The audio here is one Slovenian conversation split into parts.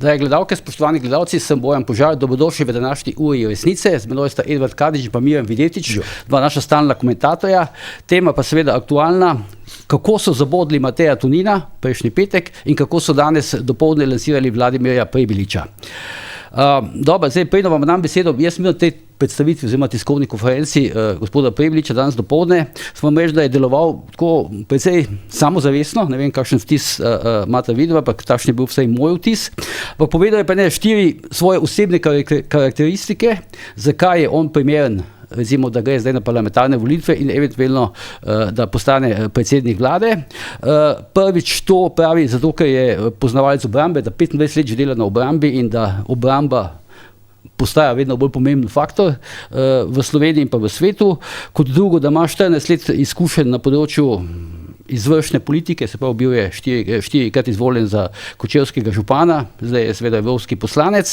Drage gledalke, spoštovani gledalci, sem Bojan Požar, dobrodošli v današnji uri resnice. Z menoj sta Edvard Kadič in pa Miran Videtič, dva naša stalna komentatorja. Tema pa seveda aktualna, kako so zabodli Mateja Tonina prejšnji petek in kako so danes dopoldne lansirali Vladimirja Prebiliča. Dobro, zdaj preden vam dam besedo, jaz sem na tej predstavitvi oziroma tiskovni konferenci gospoda Prebiliča danes dopoldne, smo reči, da je deloval tako precej samozavestno, ne vem, kakšen vtis imate vidva, ampak takšen je bil vsaj moj vtis. Ampak povedal je pa 4 svoje osebne karakteristike, zakaj je on primeren, recimo, da gre zdaj na parlamentarne volitve in eventualno, da postane predsednik vlade. Prvič to pravi zato, ker je poznavalec obrambe, da 25 let že dela na obrambi in da obramba postaja vedno bolj pomemben faktor v Sloveniji in pa v svetu. Kot drugo, da ima 14 let izkušenj na področju izvršne politike, se pravi bil je 4-krat izvoljen za kočevskega župana, zdaj je seveda evropski poslanec,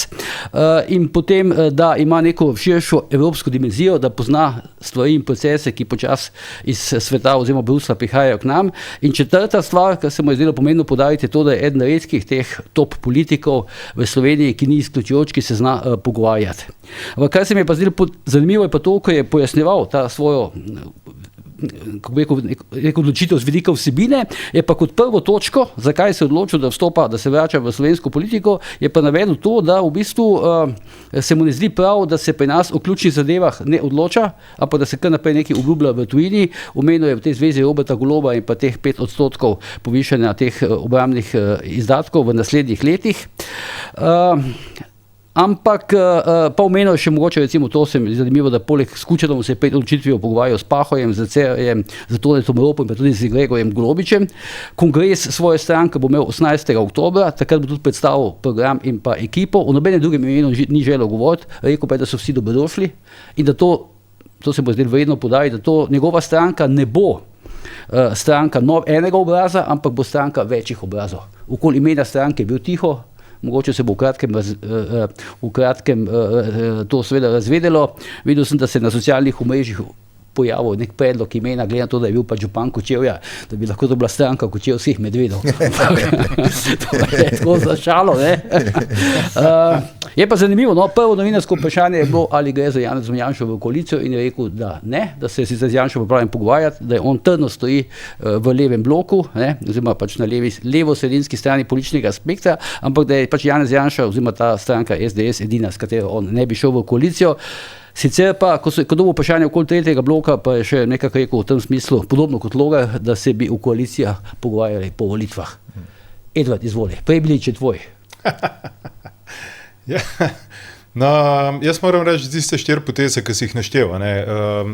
in potem, da ima neko širšo evropsko dimenzijo, da pozna stvari in procese, ki počasi iz sveta oziroma Bruslja prihajajo k nam. In četrta stvar, kar se mu je zdelo pomembno poudariti, je to, da je eden redkih teh top politikov v Sloveniji, ki ni izključujoč, ki se zna pogovarjati. Ampak kar se mi je pa zdelo zanimivo, je pa to, ko je pojasnjeval ta svojo kako bi rekel odločitev z vidika vsebine, je pa kot prvo točko, zakaj se je odločil, da vstopa, da se vrača v slovensko politiko, je pa navedel to, da v bistvu se mu ne zdi prav, da se pri nas o ključnih zadevah ne odloča, ampak da se kar naprej nekaj obljublja v tujini. Omenil je v tej zvezi Roberta Goloba in pa teh 5% povišanja teh obrambnih izdatkov v naslednjih letih. Ampak pa omenil še mogoče, recimo to se mi je zanimivo, da poleg s Kučanom se je pred odločitvijo pogovarjal s Pahojem, z Cerarjem, z Tonetom Ropom in pa tudi z Gregorjem Golobičem. Kongres svoje stranke bo imel 18. oktobra, takrat bo tudi predstavil program in pa ekipo. O nobenem drugem imenu ni želel govoriti, rekel pa je, da so vsi dobrodošli in da to se bo zdaj vredno podariti, da to njegova stranka ne bo stranka enega obraza, ampak bo stranka večjih obrazov. Okoli imena stranke je bil tiho, mogoče se bo v kratkem to seveda razvedelo. Videl sem, da se na socialnih omrežjih pojavil nek predlog imena, glede na to, da je bil pač župan Kočevja, da bi lahko to bila stranka kočevskih medvedov. To je tako začalo, ne? Je pa zanimivo, no, prvo novinarsko vprašanje je bilo, ali gre za Janezom Janšo v koalicijo in je rekel, da ne, da se je z Janšo pripravljen pogovarjati, da je on trdno stoji v levem bloku, ne, oziroma pač na levo-sredinski strani političnega spektra, ampak da je pač Janez Janša oziroma ta stranka SDS edina, s katero on ne bi šel v koalicijo. Sicer pa, ko dobil vprašanje okoli tretjega bloka, pa je še nekako rekel v tem smislu, podobno kot Logar, da se bi v koalicijah pogovarjali po volitvah. Edvard, izvoli, Prebilič je tvoj. Ja. No, jaz moram reči, tiste 4 poteze, ki si jih naštel,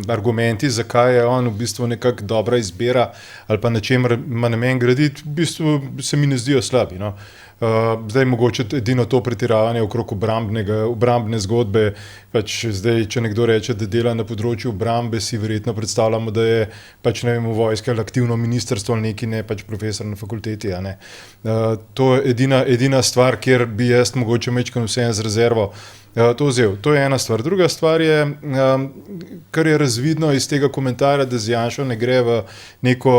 argumenti, zakaj je on v bistvu nekako dobra izbira ali pa na čemer ima namen graditi, v bistvu se mi ne zdijo slabi. No. Zdaj mogoče edino to pretiravanje okrog obrambne zgodbe, pač zdaj, če nekdo reče, da dela na področju obrambe, si verjetno predstavljamo, da je pač, ne vem, v vojski ali aktivno ministrstvo ali neki, ne pač profesor na fakulteti. To je edina stvar, kjer bi jaz mogoče mečkal vseeno z rezervo to vzel. To je ena stvar. Druga stvar je, kar je razvidno iz tega komentarja, da z Janšo ne gre v neko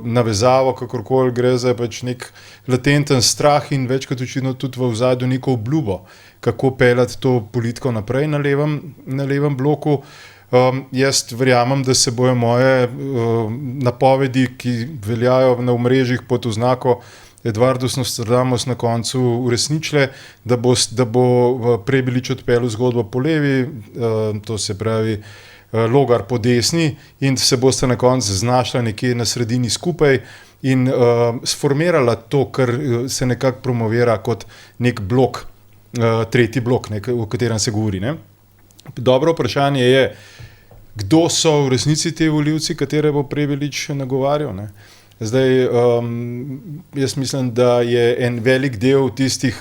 navezavo, kakorkoli gre za pač nek latenten strah in večkrat očitno tudi v ozadju neko obljubo, kako peljati to politiko naprej na levem bloku. Jaz verjamem, da se bojo moje napovedi, ki veljajo na omrežjih pod oznako Edvardus Nostradamus na koncu uresničile, da bo Prebilič odpeljal zgodbo po levi, to se pravi Logar po desni in se boste na koncu znašla nekje na sredini skupaj in sformirala to, kar se nekako promovira kot nek blok, tretji blok, o katerem se govori. Ne? Dobro vprašanje je, kdo so v resnici te volivci, katere bo Prebilič nagovarjal, ne? Zdaj, jaz mislim, da je en velik del tistih,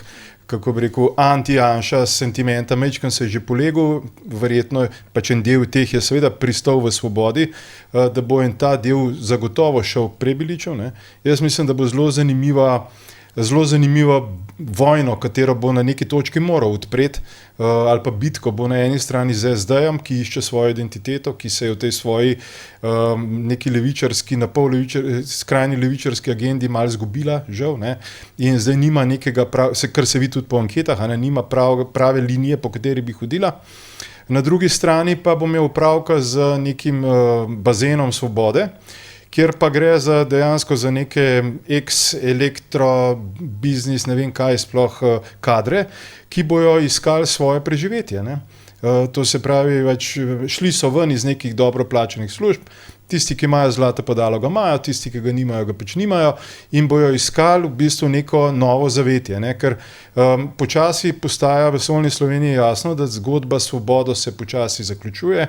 kako bi rekel, anti-Janša sentimenta mečkan se je že polegel, verjetno pač en del teh je seveda pristal v Svobodi, da bo en ta del zagotovo šel Prebiliču. Ne? Jaz mislim, da bo zelo zanimiva zelo zanimivo vojno, katero bo na neki točki moral odpreti, ali pa bitko bo na eni strani z SD-jem, ki išče svojo identiteto, ki se je v tej svoji neki levičarski, skrajni levičarski agendi malo zgubila, žal, ne, in zdaj nima nekega, kar se vidi tudi po anketah, nima prave linije, po kateri bi hodila. Na drugi strani pa bo imel opravka z nekim bazenom svobode, kjer pa gre dejansko za neke ex-elektro biznis, ne vem kaj sploh kadre, ki bojo iskali svoje preživetje. Ne? To se pravi, šli so ven iz nekih dobro plačenih služb, tisti, ki imajo zlato padalo, ga imajo, tisti, ki ga nimajo, ga pač nimajo in bojo iskali v bistvu neko novo zavetje. Ne? Ker počasi postaja v vesoljni Sloveniji jasno, da zgodba s svobodo se počasi zaključuje.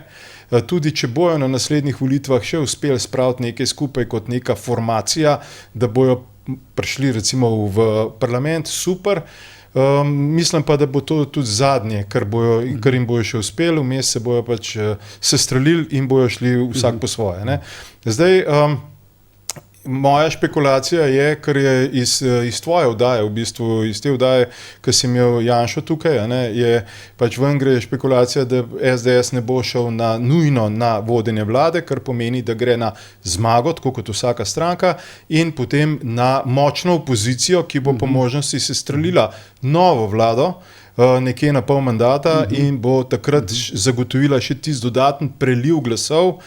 Tudi če bojo na naslednjih volitvah še uspeli spraviti nekaj skupaj kot neka formacija, da bojo prišli recimo v parlament, super. Mislim pa, da bo to tudi zadnje, kar jim bojo še uspeli, vmes se bojo pač sestrelili in bojo šli vsak po svoje. Ne? Zdaj, moja špekulacija je, ker je iz tvoje vdaje, v bistvu iz te vdaje, ki si imel Janšo tukaj, je pač ven gre špekulacija, da SDS ne bo šel nujno na vodenje vlade, kar pomeni, da gre na zmago, tako kot vsaka stranka, in potem na močno opozicijo, ki bo po možnosti sestrelila novo vlado, nekje na pol mandata in bo takrat zagotovila še tisti dodaten preliv glasov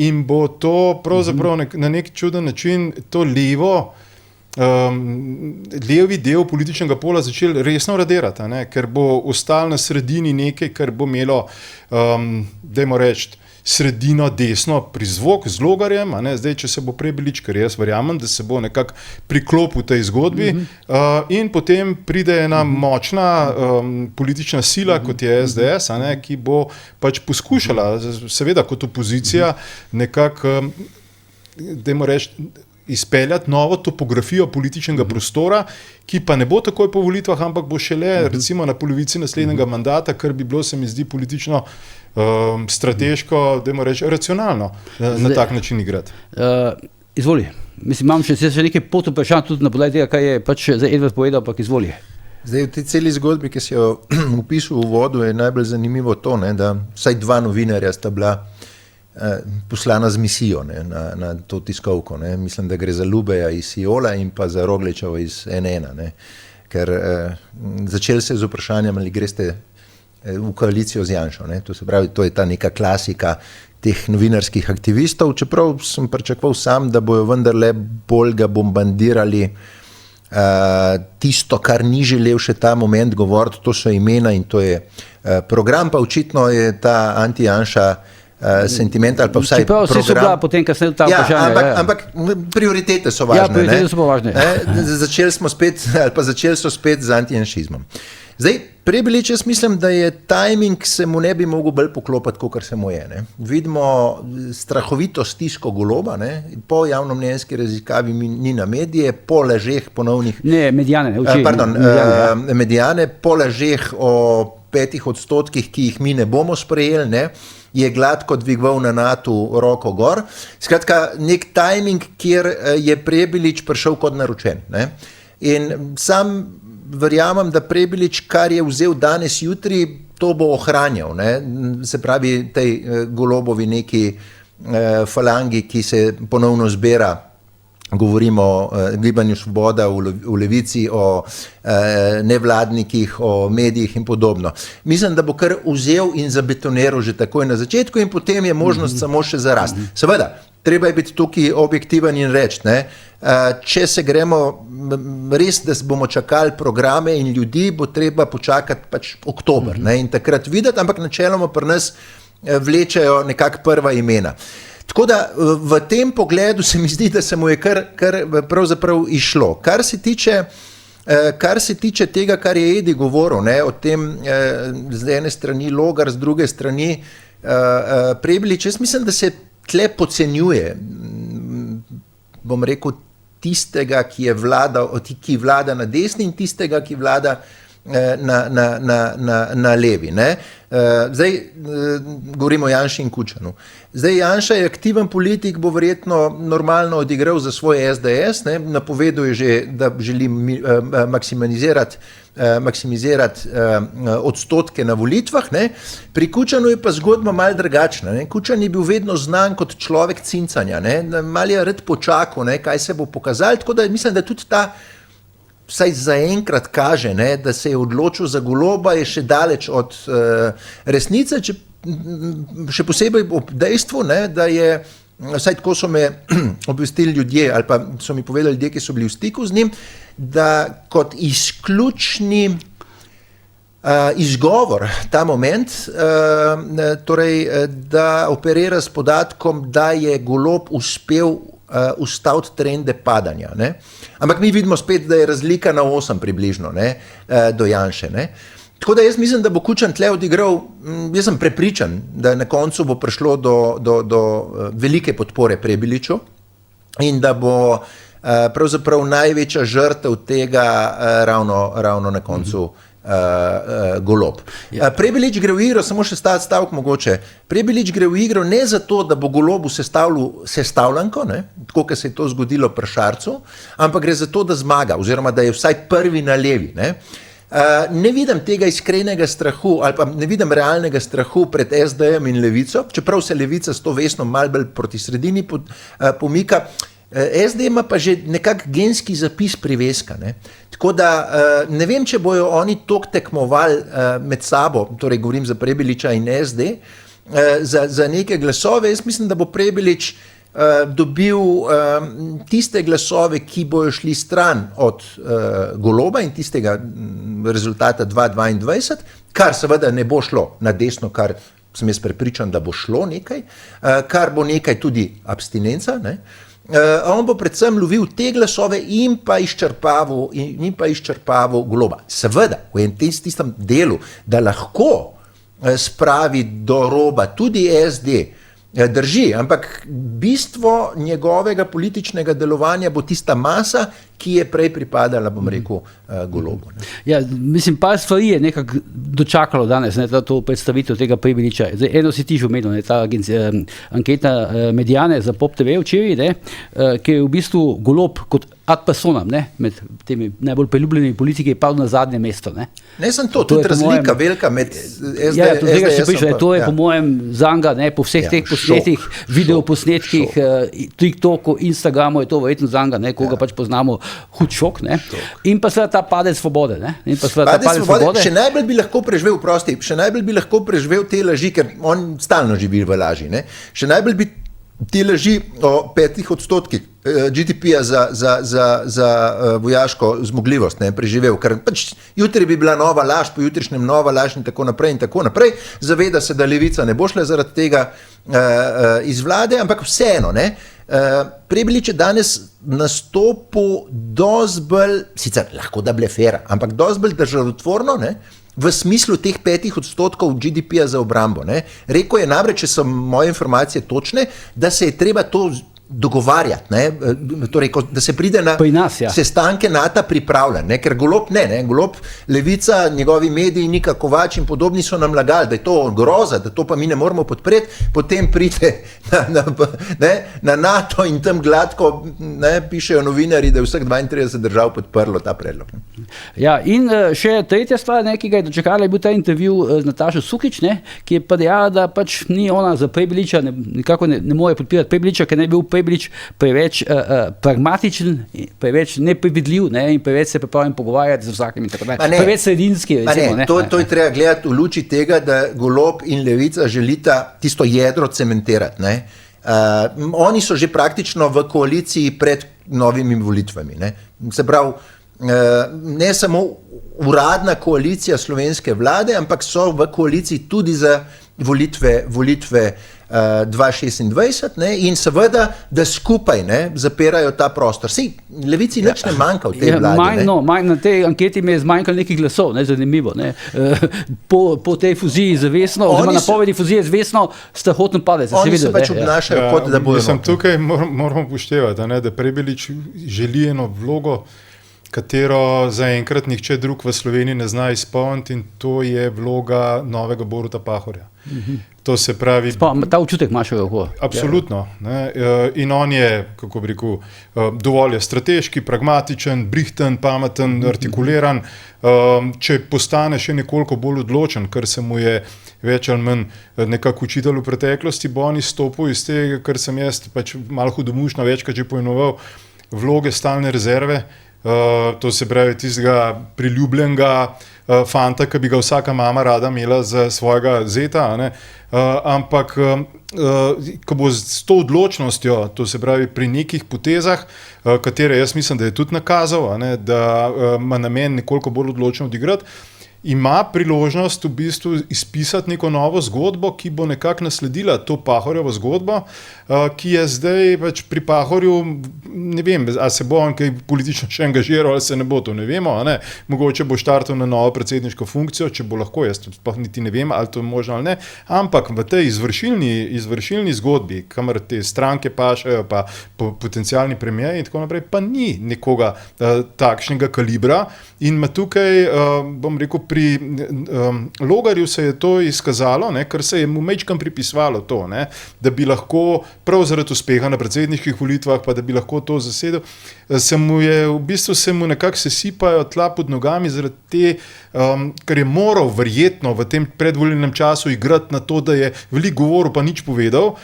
in bo to pravzaprav na nek čuden način to levi del političnega pola začel resno radirati, ker bo ostal na sredini nekaj, kar bo imelo, dajmo reči, sredino desno prizvok z Logarjem, zdaj, če se bo Prebilič, ker jaz verjamem, da se bo nekako priklopil tej zgodbi in potem pride ena močna politična sila, kot je SDS, ki bo pač poskušala, seveda kot opozicija, nekako, dajmo reči, izpeljati novo topografijo političnega prostora, ki pa ne bo takoj po volitvah, ampak bo šele recimo na polovici naslednjega mandata, kar bi bilo, se mi zdi, politično strateško, dajmo reči, racionalno na tak način igrati. Izvoli. Mislim, imam še nekaj pot vprašanj tudi na podlagi tega, kaj je pač zdaj Edvard povedal, ampak izvoli. Zdaj, v tej celi zgodbi, ki si jo opisal v uvodu, je najbolj zanimivo to, da vsaj 2 novinarja sta bila poslana z misijo na to tiskovko. Mislim, da gre za Lubeja iz Siola in pa za Rogličeva iz NN. Ker začeli se z vprašanjem, ali greste v koalicijo z Janšo. To se pravi, to je ta neka klasika teh novinarskih aktivistov, čeprav sem pričakoval sam, da bojo vendarle bolj ga bombardirali tisto, kar ni želel še ta moment govoriti, to so imena in to je program, pa očitno je ta anti-Janša sentiment ali pa vsaj program. Čeprav vsi so bila potem, kasneje ta vprašanja. Ampak prioritete so važne. Ja, prioritete so pa važne. Začeli so spet z antijanšizmom. Zdaj, Prebilič, jaz mislim, da je timing se mu ne bi mogel bolj poklopati, kot se mu je. Vidimo strahovito stisko Goloba, po javnomnenjski raziskavi ni na medije, po lažeh ponovnih... Ne, Medijane. Medijane, po lažeh o 5%, ki jih mi ne bomo sprejeli, je gladko dvigoval na NATO roko gor. Skratka, nek timing, kjer je Prebilič prišel kot naročen. In sam verjamem, da Prebilič, kar je vzel danes jutri, to bo ohranjal. Se pravi, tej Golobovi neki falangi, ki se ponovno zbira, govorimo o Gibanju Svoboda v Levici, o nevladnikih, o medijih in podobno. Mislim, da bo kar vzel in zabetoniral že takoj na začetku in potem je možnost samo še za rast. Seveda, treba je biti tukaj objektiven in reči, če se gremo res, da bomo čakali programe in ljudi, bo treba počakati pač oktober in takrat videti, ampak načeloma pri nas vlečejo nekako prva imena. Tako da v tem pogledu se mi zdi, da se mu je kar pravzaprav išlo. Kar se tiče tega, kar je Edi govoril, o tem z ene strani Logar, z druge strani Prebilič, jaz mislim, da se tle podcenjuje, bom rekel, tistega, ki vlada na desni in tistega, ki vlada na levi. Ne? Zdaj govorimo o Janši in Kučanu. Zdaj Janša je aktiven politik, bo verjetno normalno odigral za svoj SDS, ne? Napoveduje že, da želi maksimizirati odstotke na volitvah. Ne? Pri Kučanu je pa zgodba malo drugačna. Ne? Kučan je bil vedno znan kot človek cincanja, ne? Mal je rad počakal, ne? Kaj se bo pokazalo, tako da mislim, da tudi ta vsaj zaenkrat kaže, ne, da se je odločil za Goloba, je še daleč od resnice, še posebej ob dejstvu, ne, da je, vsaj tako so me obvestili ljudje, ali pa so mi povedali ljudje, ki so bili v stiku z njim, da kot izključni izgovor ta moment, torej, da operira s podatkom, da je Golob uspel ustaviti trende padanja. Ne? Ampak mi vidimo spet, da je razlika na 8 približno, ne? Do Janše. Ne? Tako da jaz mislim, da bo Kučan tle odigral, jaz sem prepričan, da na koncu bo prišlo do velike podpore Prebiliču in da bo pravzaprav največja žrtev tega ravno na koncu Golob. Prebilič gre v igro, samo še stavek mogoče, Prebilič gre v igro ne zato, da bo Golobu sestavljanko, tako kot se je to zgodilo pri Šarcu, ampak gre za to, da zmaga, oziroma da je vsaj prvi na levi. Ne vidim tega iskrenega strahu, ali pa ne vidim realnega strahu pred SD-jem in Levico, čeprav se Levica s to vesno malo bolj proti sredini pomika. SD ima pa že nekak genski zapis priveska. Ne? Tako da ne vem, če bojo oni tok tekmovali med sabo, torej govorim za Prebiliča in SD, za neke glasove. Jaz mislim, da bo Prebilič dobil tiste glasove, ki bojo šli stran od Goloba in tistega rezultata 2022, kar seveda ne bo šlo na desno, kar sem jaz prepričan, da bo šlo nekaj, kar bo nekaj tudi abstinenca, ne? On bo predvsem lovil te glasove in pa izčrpaval Goloba. Seveda, v tistem delu, da lahko spravi do roba tudi SD, drži, ampak bistvo njegovega političnega delovanja bo tista masa, ki je prej pripadala, bom rekel, Golobu. Ja, mislim, par stvari je nekako dočakalo danes, ne, to predstavitev tega Prebiliča. Zdaj, eno si ti že omenil, ne, ta anketa Mediane za Pop TV včeraj, ne, ki je v bistvu Golob kot ad personam, ne, med temi najbolj priljubljenimi politiki je padel na zadnje mesto. Ne sem to, tudi razlika velika med SDS-om. To je po mojem zanga, ne, po vseh teh posnetkih, videoposnetkih, TikToku, Instagramu je to verjetno zanga, ne, koga pač poznamo, hud šok, ne. In pa seveda ta padec svobode, ne. Padec svobode, še najbolj bi lahko preživel te laži, ker on stalno živi v laži, ne. Še najbolj bi te laži o 5% GDP-ja za vojaško zmogljivost, ne, preživel, ker pač jutri bi bila nova laž, po jutrišnjem nova laž in tako naprej. Zaveda se, da Levica ne bo šla zaradi tega iz vlade, ampak vseeno, ne. Prebilič je danes nastopil dosti bolj, sicer lahko da blefera, ampak dosti bolj državotvorno, ne, v smislu teh 5% GDP-ja za obrambo. Ne. Rekel je namreč, če so moje informacije točne, da se je treba to dogovarjati, ne? Torej, da se pride na sestanke NATO pripravljen, ne? Ker Golob ne, Golob, Levica, njegovi mediji, Nika Kovač in podobni so nam lagali, da je to groza, da to pa mi ne moramo podpreti, potem pride na NATO in tam gladko, ne, pišejo novinari, da je vseh 32 držav podprlo ta predlog. Ne? Ja, in še tretja stvar, ne, ki ga je dočekala, je bil ta intervju z Natašo Sukič, ne, ki je pa dejala, da pač ni ona za Prebiliča, nekako ne more podpirati Prebiliča, ker ne bil Prebilič preveč pragmatičen, preveč neprevidljiv, ne, in preveč se pripravljen pogovarjati z vsakim in tako naprej. Preveč sredinski, recimo. To je treba gledati v luči tega, da Golob in Levica želita tisto jedro cementirati. Ne. Oni so že praktično v koaliciji pred novimi volitvami. Ne. Se pravi, ne samo uradna koalicija slovenske vlade, ampak so v koaliciji tudi za volitve 2026, ne, in seveda, da skupaj, ne, zapirajo ta prostor. Sej, Levici nič ne manjka v tej vladi. Na tej anketi mi je zmanjkalo nekih glasov, ne, zanimivo. Ne. Po tej fuziji z Vesno, oziroma napovedi fuzije z Vesno, strahotno padec. Oni se pač obnašajo, kot da bojo. Tukaj moramo upoštevati, da Prebilič želi eno vlogo katero zaenkrat nihče drug v Sloveniji ne zna izpolniti, in to je vloga novega Boruta Pahorja. To se pravi, Ta občutek imaš kako? absolutno. Ne? In on je, kako bi rekel, dovolj je strateški, pragmatičen, brihten, pameten, artikuliran. Če postane še nekoliko bolj odločen, kar se mu je več ali manj nekako učitelj v preteklosti, bo on izstopil iz tega, kar sem jaz pač malo hudomušno večkrat že poimenoval, vloge stalne rezerve. To se pravi tistega priljubljenega fanta, ki bi ga vsaka mama rada imela za svojega zeta, ne? Ampak ko bo s to odločnostjo, to se pravi pri nekih potezah, katere jaz mislim, da je tudi nakazal, ne? Da ima namen nekoliko bolj odločno odigrati, ima priložnost v bistvu izpisati neko novo zgodbo, ki bo nekako nasledila to Pahorjevo zgodbo, ki je zdaj pač pri Pahorju, ne vem, a se bo on kaj politično še angažiral ali se ne bo, to ne vemo, ne? Mogoče bo štartal na novo predsedniško funkcijo, če bo lahko, jaz sploh niti ne vem, ali to je možno ali ne, ampak v tej izvršilni zgodbi, kamor te stranke pašajo, pa potencialni premijer in tako naprej, pa ni nekoga takšnega kalibra in ima tukaj, bom rekel, pri Logarju se je to izkazalo, ne, ker se je mu mečkam pripisvalo to, ne, da bi lahko prav zaradi uspeha na predsedniških volitvah, pa da bi lahko to zasedel, v bistvu se mu nekako sesipajo tla pod nogami zaradi te, ker je moral verjetno v tem predvolilnem času igrati na to, da je veliko govoril pa nič povedal,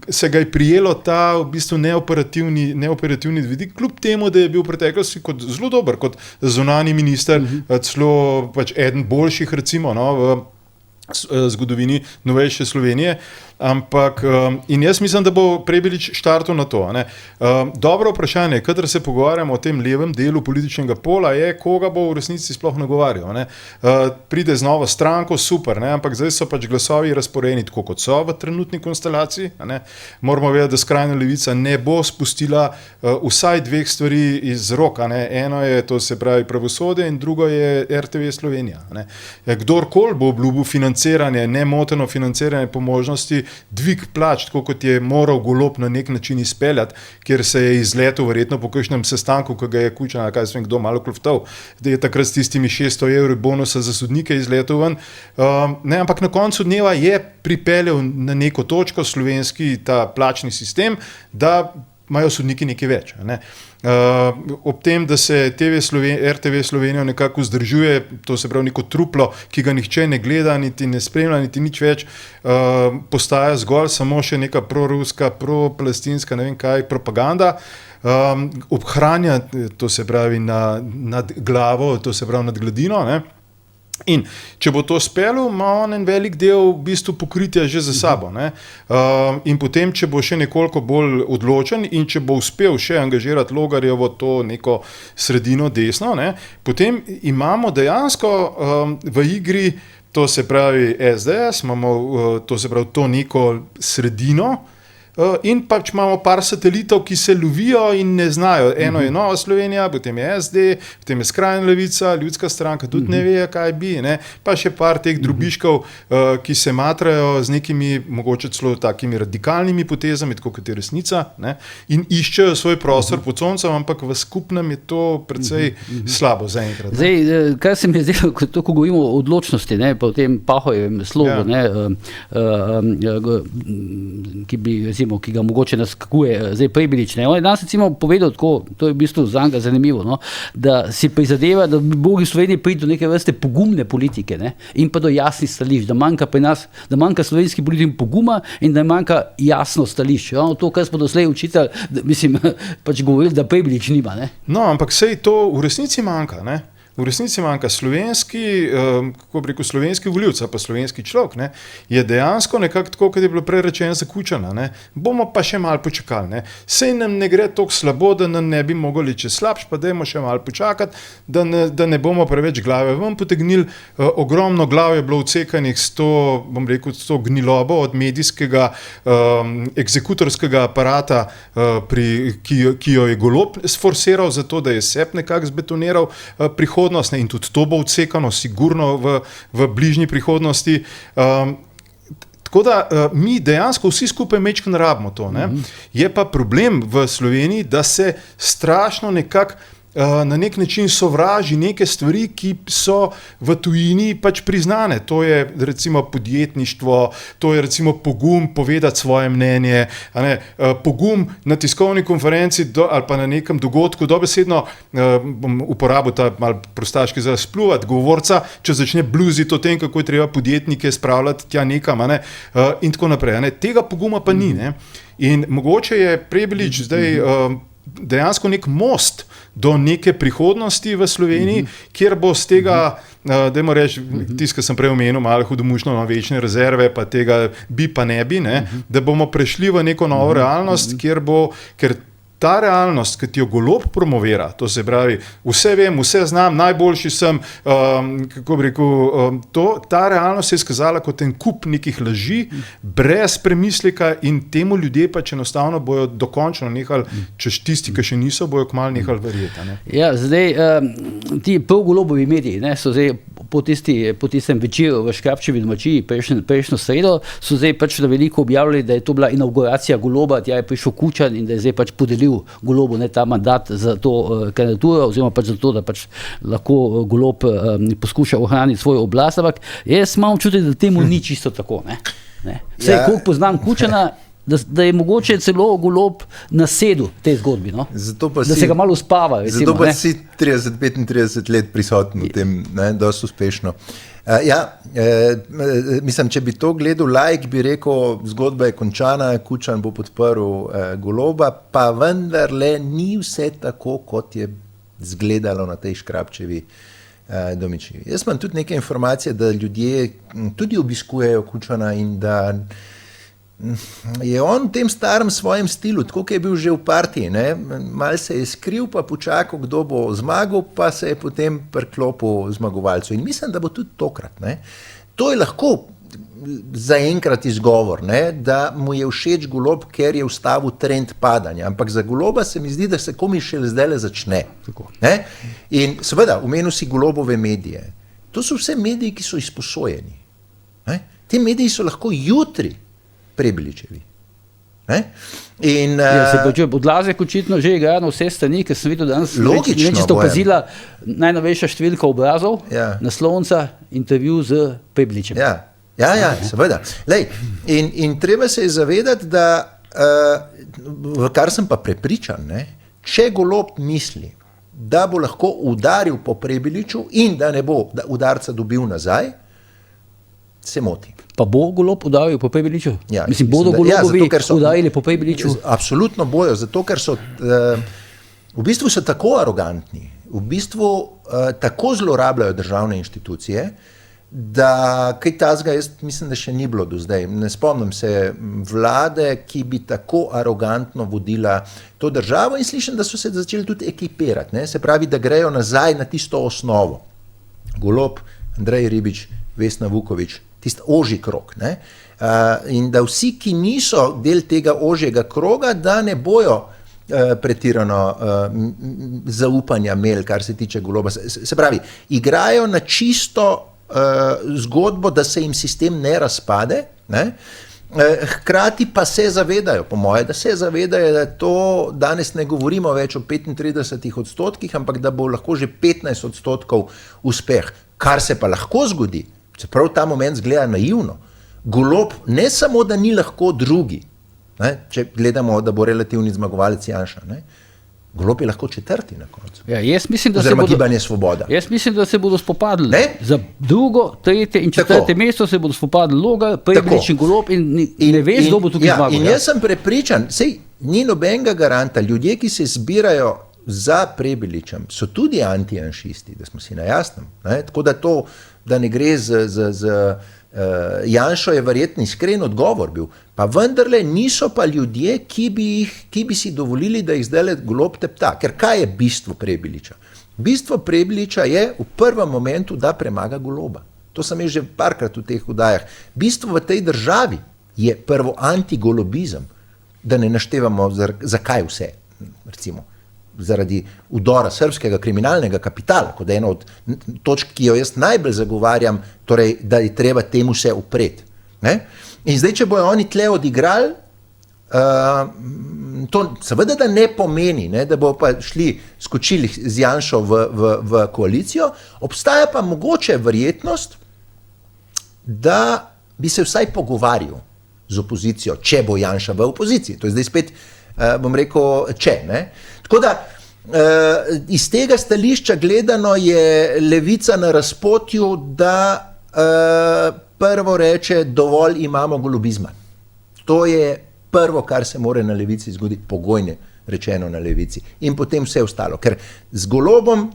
se ga je prijelo ta v bistvu neoperativni vidik, kljub temu, da je bil v preteklosti kot zelo dober, kot zunanji minister, celo pač eden boljših recimo v zgodovini novejše Slovenije, ampak in jaz mislim, da bo Prebilič štartal na to. Ne. Dobro vprašanje, kadar se pogovarjamo o tem levem delu političnega pola, je, koga bo v resnici sploh nagovarjal. Ne. Pride z novo stranko, super, ne, ampak zdaj so pač glasovi razporejeni tako, kot so v trenutni konstelaciji. Ne. Moramo vedeti, da skrajna levica ne bo spustila vsaj dveh stvari iz rok. Ne. Eno je, to se pravi pravosodje, in drugo je RTV Slovenija. Ne. Kdorkoli bo obljubil financiranje, nemoteno financiranje po možnosti, dvig plač, tako kot je moral Golob na nek način izpeljati, kjer se je izletel verjetno po kakšnem sestanku, ko ga je Kučan, kaj sem kdo malo kloftal, da je takrat s tistimi 600 € bonusa za sodnike izletel ven. Ne, ampak na koncu dneva je pripeljal na neko točko slovenski ta plačni sistem, da imajo sodniki nekaj več. Ne. Ob tem, da se RTV Slovenijo nekako vzdržuje, to se pravi neko truplo, ki ga nihče ne gleda, niti ne spremlja, niti nič več, postaja zgolj samo še neka proruska, propalestinska, ne vem kaj, propaganda, obhranja, to se pravi nad glavo, to se pravi nad gladino, ne. In če bo to speljal, ima on en velik del v bistvu pokritja že za sabo. Ne? In potem, če bo še nekoliko bolj odločen in če bo uspel še angažirati Logarjevo to neko sredino desno, ne? Potem imamo dejansko v igri, to se pravi SDS, imamo to se pravi to neko sredino, in pač imamo par satelitov, ki se lovijo in ne znajo. Eno je Nova Slovenija, potem je SD, potem je skrajna levica, Ljudska stranka tudi ne ve, kaj bi, ne? Pa še par teh drobiškov, ki se matrajo z nekimi, mogoče celo takimi radikalnimi potezami, tako kot je resnica, ne? In iščejo svoj prostor pod soncem, ampak v skupnem je to precej slabo zaenkrat. Zdaj, kaj se mi je zdelo, ko govorimo o odločnosti, ne, pa o tem Pahorjevem slogu, ne, ki ga mogoče naskakuje zdaj Prebilič. On je danes recimo povedal tako, to je v bistvu zanga zanimivo, no, da si prizadeva, da bi mogli v Sloveniji priti do neke vrste pogumne politike, ne, in pa do jasnih stališč, da manjka pri nas, da manjka slovenski politikom poguma in da manjka jasno stališč. No, to, kar smo doslej učitelj, mislim, pač govorili, da Prebilič nima. Ne. No, ampak sej to v resnici manjka, ne. V resnici manjka slovenski, kako bi rekel, slovenski volivec, pa slovenski človek, ne, je dejansko nekako tako, kot je bilo prej rečeno za Kučana, ne, bomo pa še malo počakali, ne, sej nam ne gre toliko slabo, da nam ne bi mogli če slabš, pa dajmo še malo počakati, da ne bomo preveč glave ven potegnili. Ogromno glav je bilo vcekanih s to, bom rekel, s to gnilobo od medijskega egzekutorskega aparata, ki jo je Golob sforsiral za to, da je sep nekako zbetoniral prihodnost, in tudi to bo odsekano sigurno v bližnji prihodnosti. Tako da mi dejansko vsi skupaj mečkeno rabimo to. Ne? Je pa problem v Sloveniji, da se strašno nekako na nek način sovraži neke stvari, ki so v tujini pač priznane. To je recimo podjetništvo, to je recimo pogum povedati svoje mnenje, pogum na tiskovni konferenci ali pa na nekem dogodku, dobesedno bom uporabil ta mal prostaški za spluvati govorca, če začne bluziti o tem, kako je treba podjetnike spravljati tja nekam, in tako naprej. Tega poguma pa ni. Ne? In mogoče je Prebilič zdaj dejansko nek most do neke prihodnosti v Sloveniji, kjer bo z tega, dajmo reči, tisto, kar sem prej omenil, malo hudomušno na večne rezerve, pa tega bi pa ne bi, da bomo prešli v neko novo realnost, ker ta realnost, ki ti jo Golob promovira, to se pravi, vse vem, vse znam, najboljši sem, kako bi rekel, ta realnost se je izkazala kot en kup nekih laži, brez premisleka in temu ljudje pač enostavno bojo dokončno nehali, če tisti, ki še niso, bojo kmalu nehali verjeti. Ja, zdaj, ti polgolobovi mediji, so zdaj po tistem večeru v Škrabčevi domačiji prejšnjo sredo, so zdaj pač na veliko objavljali, da je to bila inauguracija Goloba, tja je prišel Kučan in da je zdaj pač podelil Golobu ta mandat za to kandidaturo, oziroma pač za to, da pač lahko Golob poskuša ohraniti svoj oblast, ampak jaz imam občutek, da temu ni čisto tako. Vse, koliko poznam Kučana, da je mogoče celo Golob nasedel tej zgodbi, da se ga malo uspava. Zato pa si 30-35 let prisoten v tem, dosti uspešno. Mislim, če bi to gledal laik, bi rekel, zgodba je končana, Kučan bo podprl Goloba, pa vendarle ni vse tako, kot je zgledalo na tej Škrabčevi domačiji. Jaz imam tudi neke informacije, da ljudje tudi obiskujejo Kučana in da je on v tem starem svojem stilu, tako kot je bil že v partiji, malo se je skril, pa počakal, kdo bo zmagal, pa se je potem priklopil zmagovalcu. In mislim, da bo tudi tokrat. To je lahko zaenkrat izgovor, da mu je všeč Golob, ker je ustavil trend padanja. Ampak za Goloba se mi zdi, da se komi šele zdaj začne. In seveda, omenil si Golobove medije. To so vse mediji, ki so izposojeni. Ti mediji so lahko jutri Prebiličevi. Odlazek očitno že igra na vse strani, ker sem videl danes, logično, če opazila najnovejša številka obrazov, naslovnica, intervju z Prebiličem. Ja, seveda. In treba se je zavedati, da v kar sem pa prepričan, če Golob misli, da bo lahko udaril po Prebiliču in da ne bo udarca dobil nazaj, se moti. Pa bo Golob udaril po Prebiliču? Ja, mislim, bodo Golobovi udarili po Prebiliču? Absolutno bojo, zato ker so v bistvu so tako arogantni, v bistvu tako zlorabljajo državne institucije, da kaj tazga, jaz mislim, da še ni bilo do zdaj. Ne spomnim se vlade, ki bi tako arogantno vodila to državo in slišim, da so se začeli tudi ekipirati. Se pravi, da grejo nazaj na tisto osnovo. Golob, Andrej Ribič, Vesna Vuković, tisti ožji krog. In da vsi, ki niso del tega ožjega kroga, da ne bojo pretirano zaupanja imeli, kar se tiče Goloba. Se pravi, igrajo na čisto zgodbo, da se jim sistem ne razpade, hkrati pa se zavedajo, po moje, da se zavedajo, da to danes ne govorimo več o 35%, ampak da bo lahko že 15% uspeh. Kar se pa lahko zgodi, čeprav ta moment zgleda naivno, Golob ne samo, da ni lahko drugi, če gledamo, da bo relativni zmagovalec Janša, Golob je lahko četrti na koncu. Jaz mislim, da oziroma Gibanje Svoboda. Jaz mislim, da se bodo spopadli. Za drugo, tretje in četrte mesto se bodo spopadli Logar, Prebilič in Golob in ne veš, kdo bo tukaj zmagal. In jaz sem prepričan, sej ni nobenega garanta, ljudje, ki se zbirajo za Prebiličem, so tudi antijanšisti, da smo si na jasnem. Tako da to, da ne gre z Janšo je verjetno iskren odgovor bil, pa vendarle niso pa ljudje, ki bi si dovolili, da jih zdaj Golob tepta. Ker kaj je bistvo Prebiliča? Bistvo Prebiliča je v prvem momentu, da premaga Goloba. To sem že parkrat v teh oddajah. Bistvo v tej državi je prvo antigolobizem, da ne naštevamo zakaj vse, recimo zaradi udora srbskega kriminalnega kapitala, kot ena od točk, ki jo jaz najbolj zagovarjam, torej, da je treba temu vse upreti. In zdaj, če bojo oni tle odigrali, To seveda da ne pomeni, ne, da bo pa skočili z Janšo v koalicijo, obstaja pa mogoče verjetnost, da bi se vsaj pogovarjal z opozicijo, če bo Janša v opoziciji. To je zdaj spet, bom rekel, če. Ne. Tako da iz tega stališča gledano je Levica na razpotju, da prvo reče, dovolj imamo golobizma. To je prvo, kar se mora na Levici zgoditi, pogojne rečeno na Levici. In potem vse ostalo. Ker z Golobom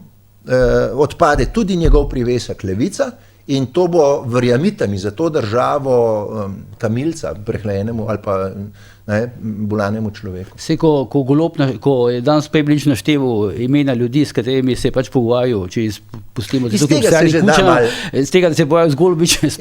odpade tudi njegov privesek Levica in to bo, verjamite mi, za to državo kamilca, prehlajenemu ali pa bolanemu človeku. Vse, ko je danes Peblič našteval imena ljudi, s katerimi se je pač pogovarjal, če pustimo iz tega, da se bojajo z Golobičem, iz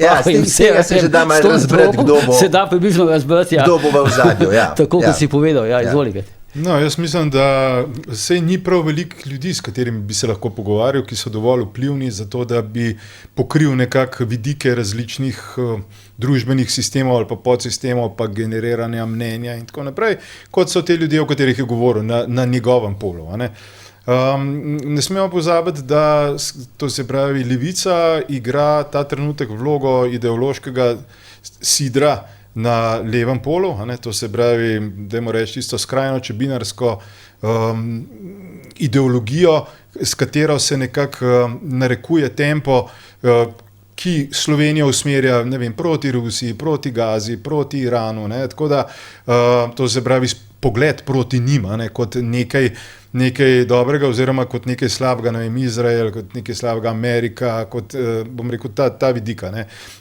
tega se že da malo razbrati, kdo bo, se da približno razbrati, kdo bo v ozadju. Tako, kot si povedal, izvolite. No, jaz mislim, da sej ni prav veliko ljudi, s katerimi bi se lahko pogovarjal, ki so dovolj vplivni za to, da bi pokril nekak vidike različnih družbenih sistemov ali pa podsistemov, pa generiranja mnenja in tako naprej, kot so te ljudje, o katerih je govoril na njegovem polu. Ne smemo pozabiti, da to se pravi, Levica igra ta trenutek vlogo ideološkega sidra na levem polu, to se pravi, dajmo reči, isto skrajno čebinarsko ideologijo, s katero se nekako narekuje tempo, ki Slovenijo usmerja, ne vem, proti Rusiji, proti Gazi, proti Iranu, tako da to se pravi pogled proti njima, kot nekaj dobrega oziroma kot nekaj slabega, ne vem, Izrael, kot nekaj slabega Amerika, kot, bom rekel, ta vidika.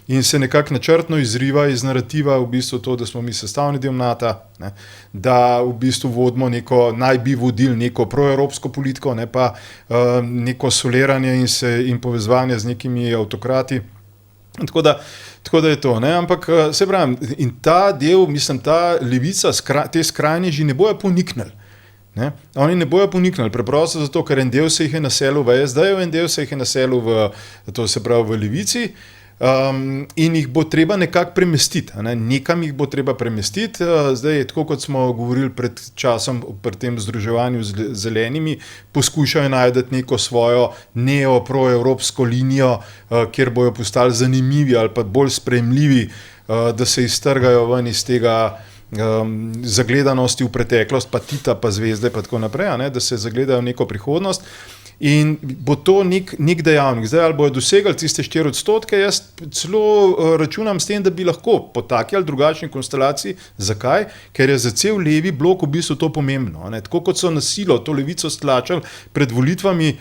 In se nekako načrtno izriva iz narativa v bistvu to, da smo mi sestavni del NATO, da v bistvu vodimo naj bi vodili neko proevropsko politiko, ne pa neko soliranje in povezovanje z nekimi avtokrati. Tako da je to, ampak se pravim, in ta del, mislim, ta Levica, te skrajneži ne bojo poniknili. Oni ne bojo poniknili, preprosto zato, ker en del se jih je naselil v SD-ju, en del se jih je naselil v Levici in jih bo treba nekako premestiti, nekam jih bo treba premestiti. Zdaj, tako kot smo govorili pred časom pri tem združevanju z zelenimi, poskušajo najti neko svojo neoproevropsko linijo, kjer bojo postali zanimivi ali pa bolj sprejemljivi, da se iztrgajo ven iz tega zagledanosti v preteklost, pa Tita, pa zvezde, pa tako naprej, da se zagledajo neko prihodnost in bo to nek dejavnik. Zdaj, ali bojo dosegli tiste 4%, jaz celo računam s tem, da bi lahko po taki ali drugačni konstelaciji. Zakaj? Ker je za cel levi blok v bistvu to pomembno. Tako kot so na silo to Levico stlačali pred volitvami,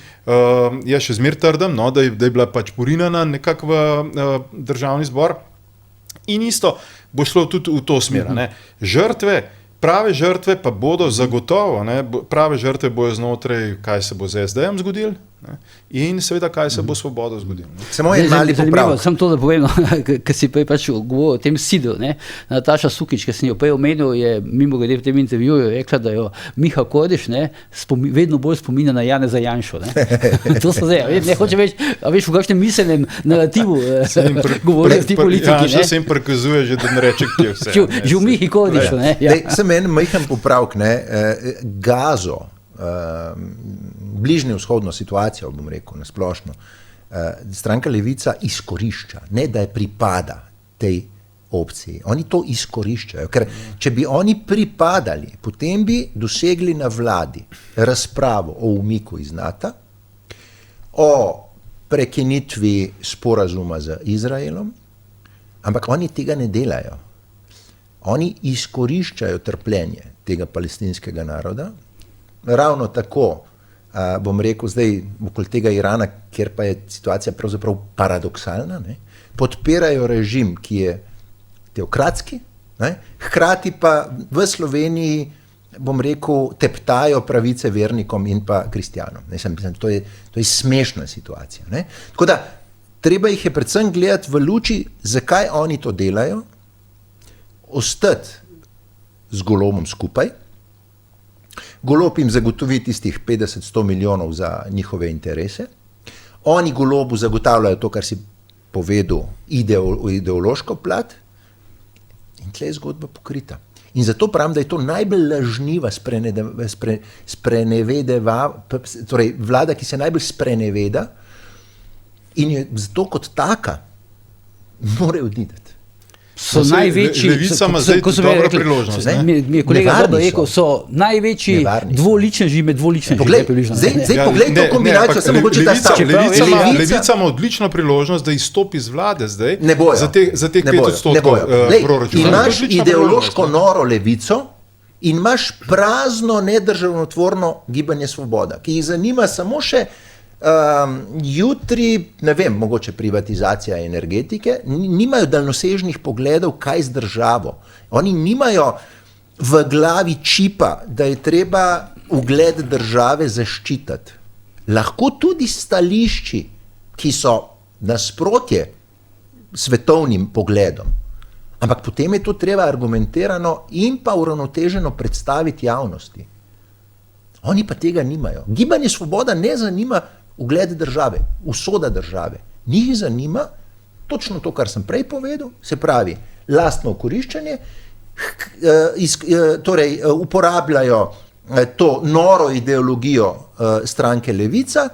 jaz še zmer trdim, da je bila pač porinjena nekako v državni zbor. In isto bo šlo tudi v to smer. Prave žrtve pa bodo zagotovo, prave žrtve bojo znotraj, kaj se bo z SD-jem zgodilo in seveda, kaj se bo Svobodo zgodilo. Samo en mali popravek. Sem to, da povem, ker si prej pač govoril o tem sidru. Nataša Sukič, ki sem jo prej omenil, je mimogrede v tem intervjuju rekla, da jo Miha Kordiš vedno bolj spominja na Janeza Janšo. To so zdaj, ne hoče več, a veš, v kakšnem miselnem narativu govorijo ti politiki. Janša se jim prikazuje že, da ne reče, kje vse. Že v Mihi Kordišu. Sem en majhen popravek, Gazo, bližnjevzhodno situacijo, bom rekel, nasplošno, stranka Levica izkorišča, ne da je pripada tej opciji. Oni to izkoriščajo, ker če bi oni pripadali, potem bi dosegli na vladi razpravo o umiku iz NATO, o prekinitvi sporazuma z Izraelom, ampak oni tega ne delajo. Oni izkoriščajo trpljenje tega palestinskega naroda, ravno tako, bom rekel zdaj, okoli tega Irana, kjer pa je situacija pravzaprav paradoksalna, podpirajo režim, ki je teokratski, hkrati pa v Sloveniji, bom rekel, teptajo pravice vernikom in pa kristjanom. To je smešna situacija. Tako da, treba jih je predvsem gledati v luči, zakaj oni to delajo, ostati z Golobom skupaj, Golob jim zagotovi tistih 50-100 milijonov za njihove interese, oni Golobu zagotavljajo to, kar si povedal, ideološko plat in tle je zgodba pokrita. In zato pravim, da je to najbolj lažniva torej vlada, ki se najbolj spreneveda in je zato kot taka mora oditi. So največji, Levica ima zdaj dobro priložnost. Mi je kolega dobro rekel, so največji dvoličneži med dvoličneži. Zdaj poglej to kombinacijo, samo mogoče ta stavek. Levica ima odlično priložnost, da izstopi iz vlade zdaj za teh 5% proračuna. Imaš ideološko noro levico in imaš prazno nedržavotvorno gibanje Svoboda, ki jih zanima samo še jutri, ne vem, mogoče privatizacija energetike, nimajo daljnosežnih pogledov, kaj z državo. Oni nimajo v glavi čipa, da je treba ugled države zaščititi. Lahko tudi stališči, ki so nasprotje svetovnim pogledom, ampak potem je to treba argumentirano in pa uravnoteženo predstaviti javnosti. Oni pa tega nimajo. Gibanje Svoboda ne zanima ugled države, usoda države. Njih zanima točno to, kar sem prej povedal, se pravi lastno okoriščanje, torej uporabljajo to noro ideologijo stranke Levica,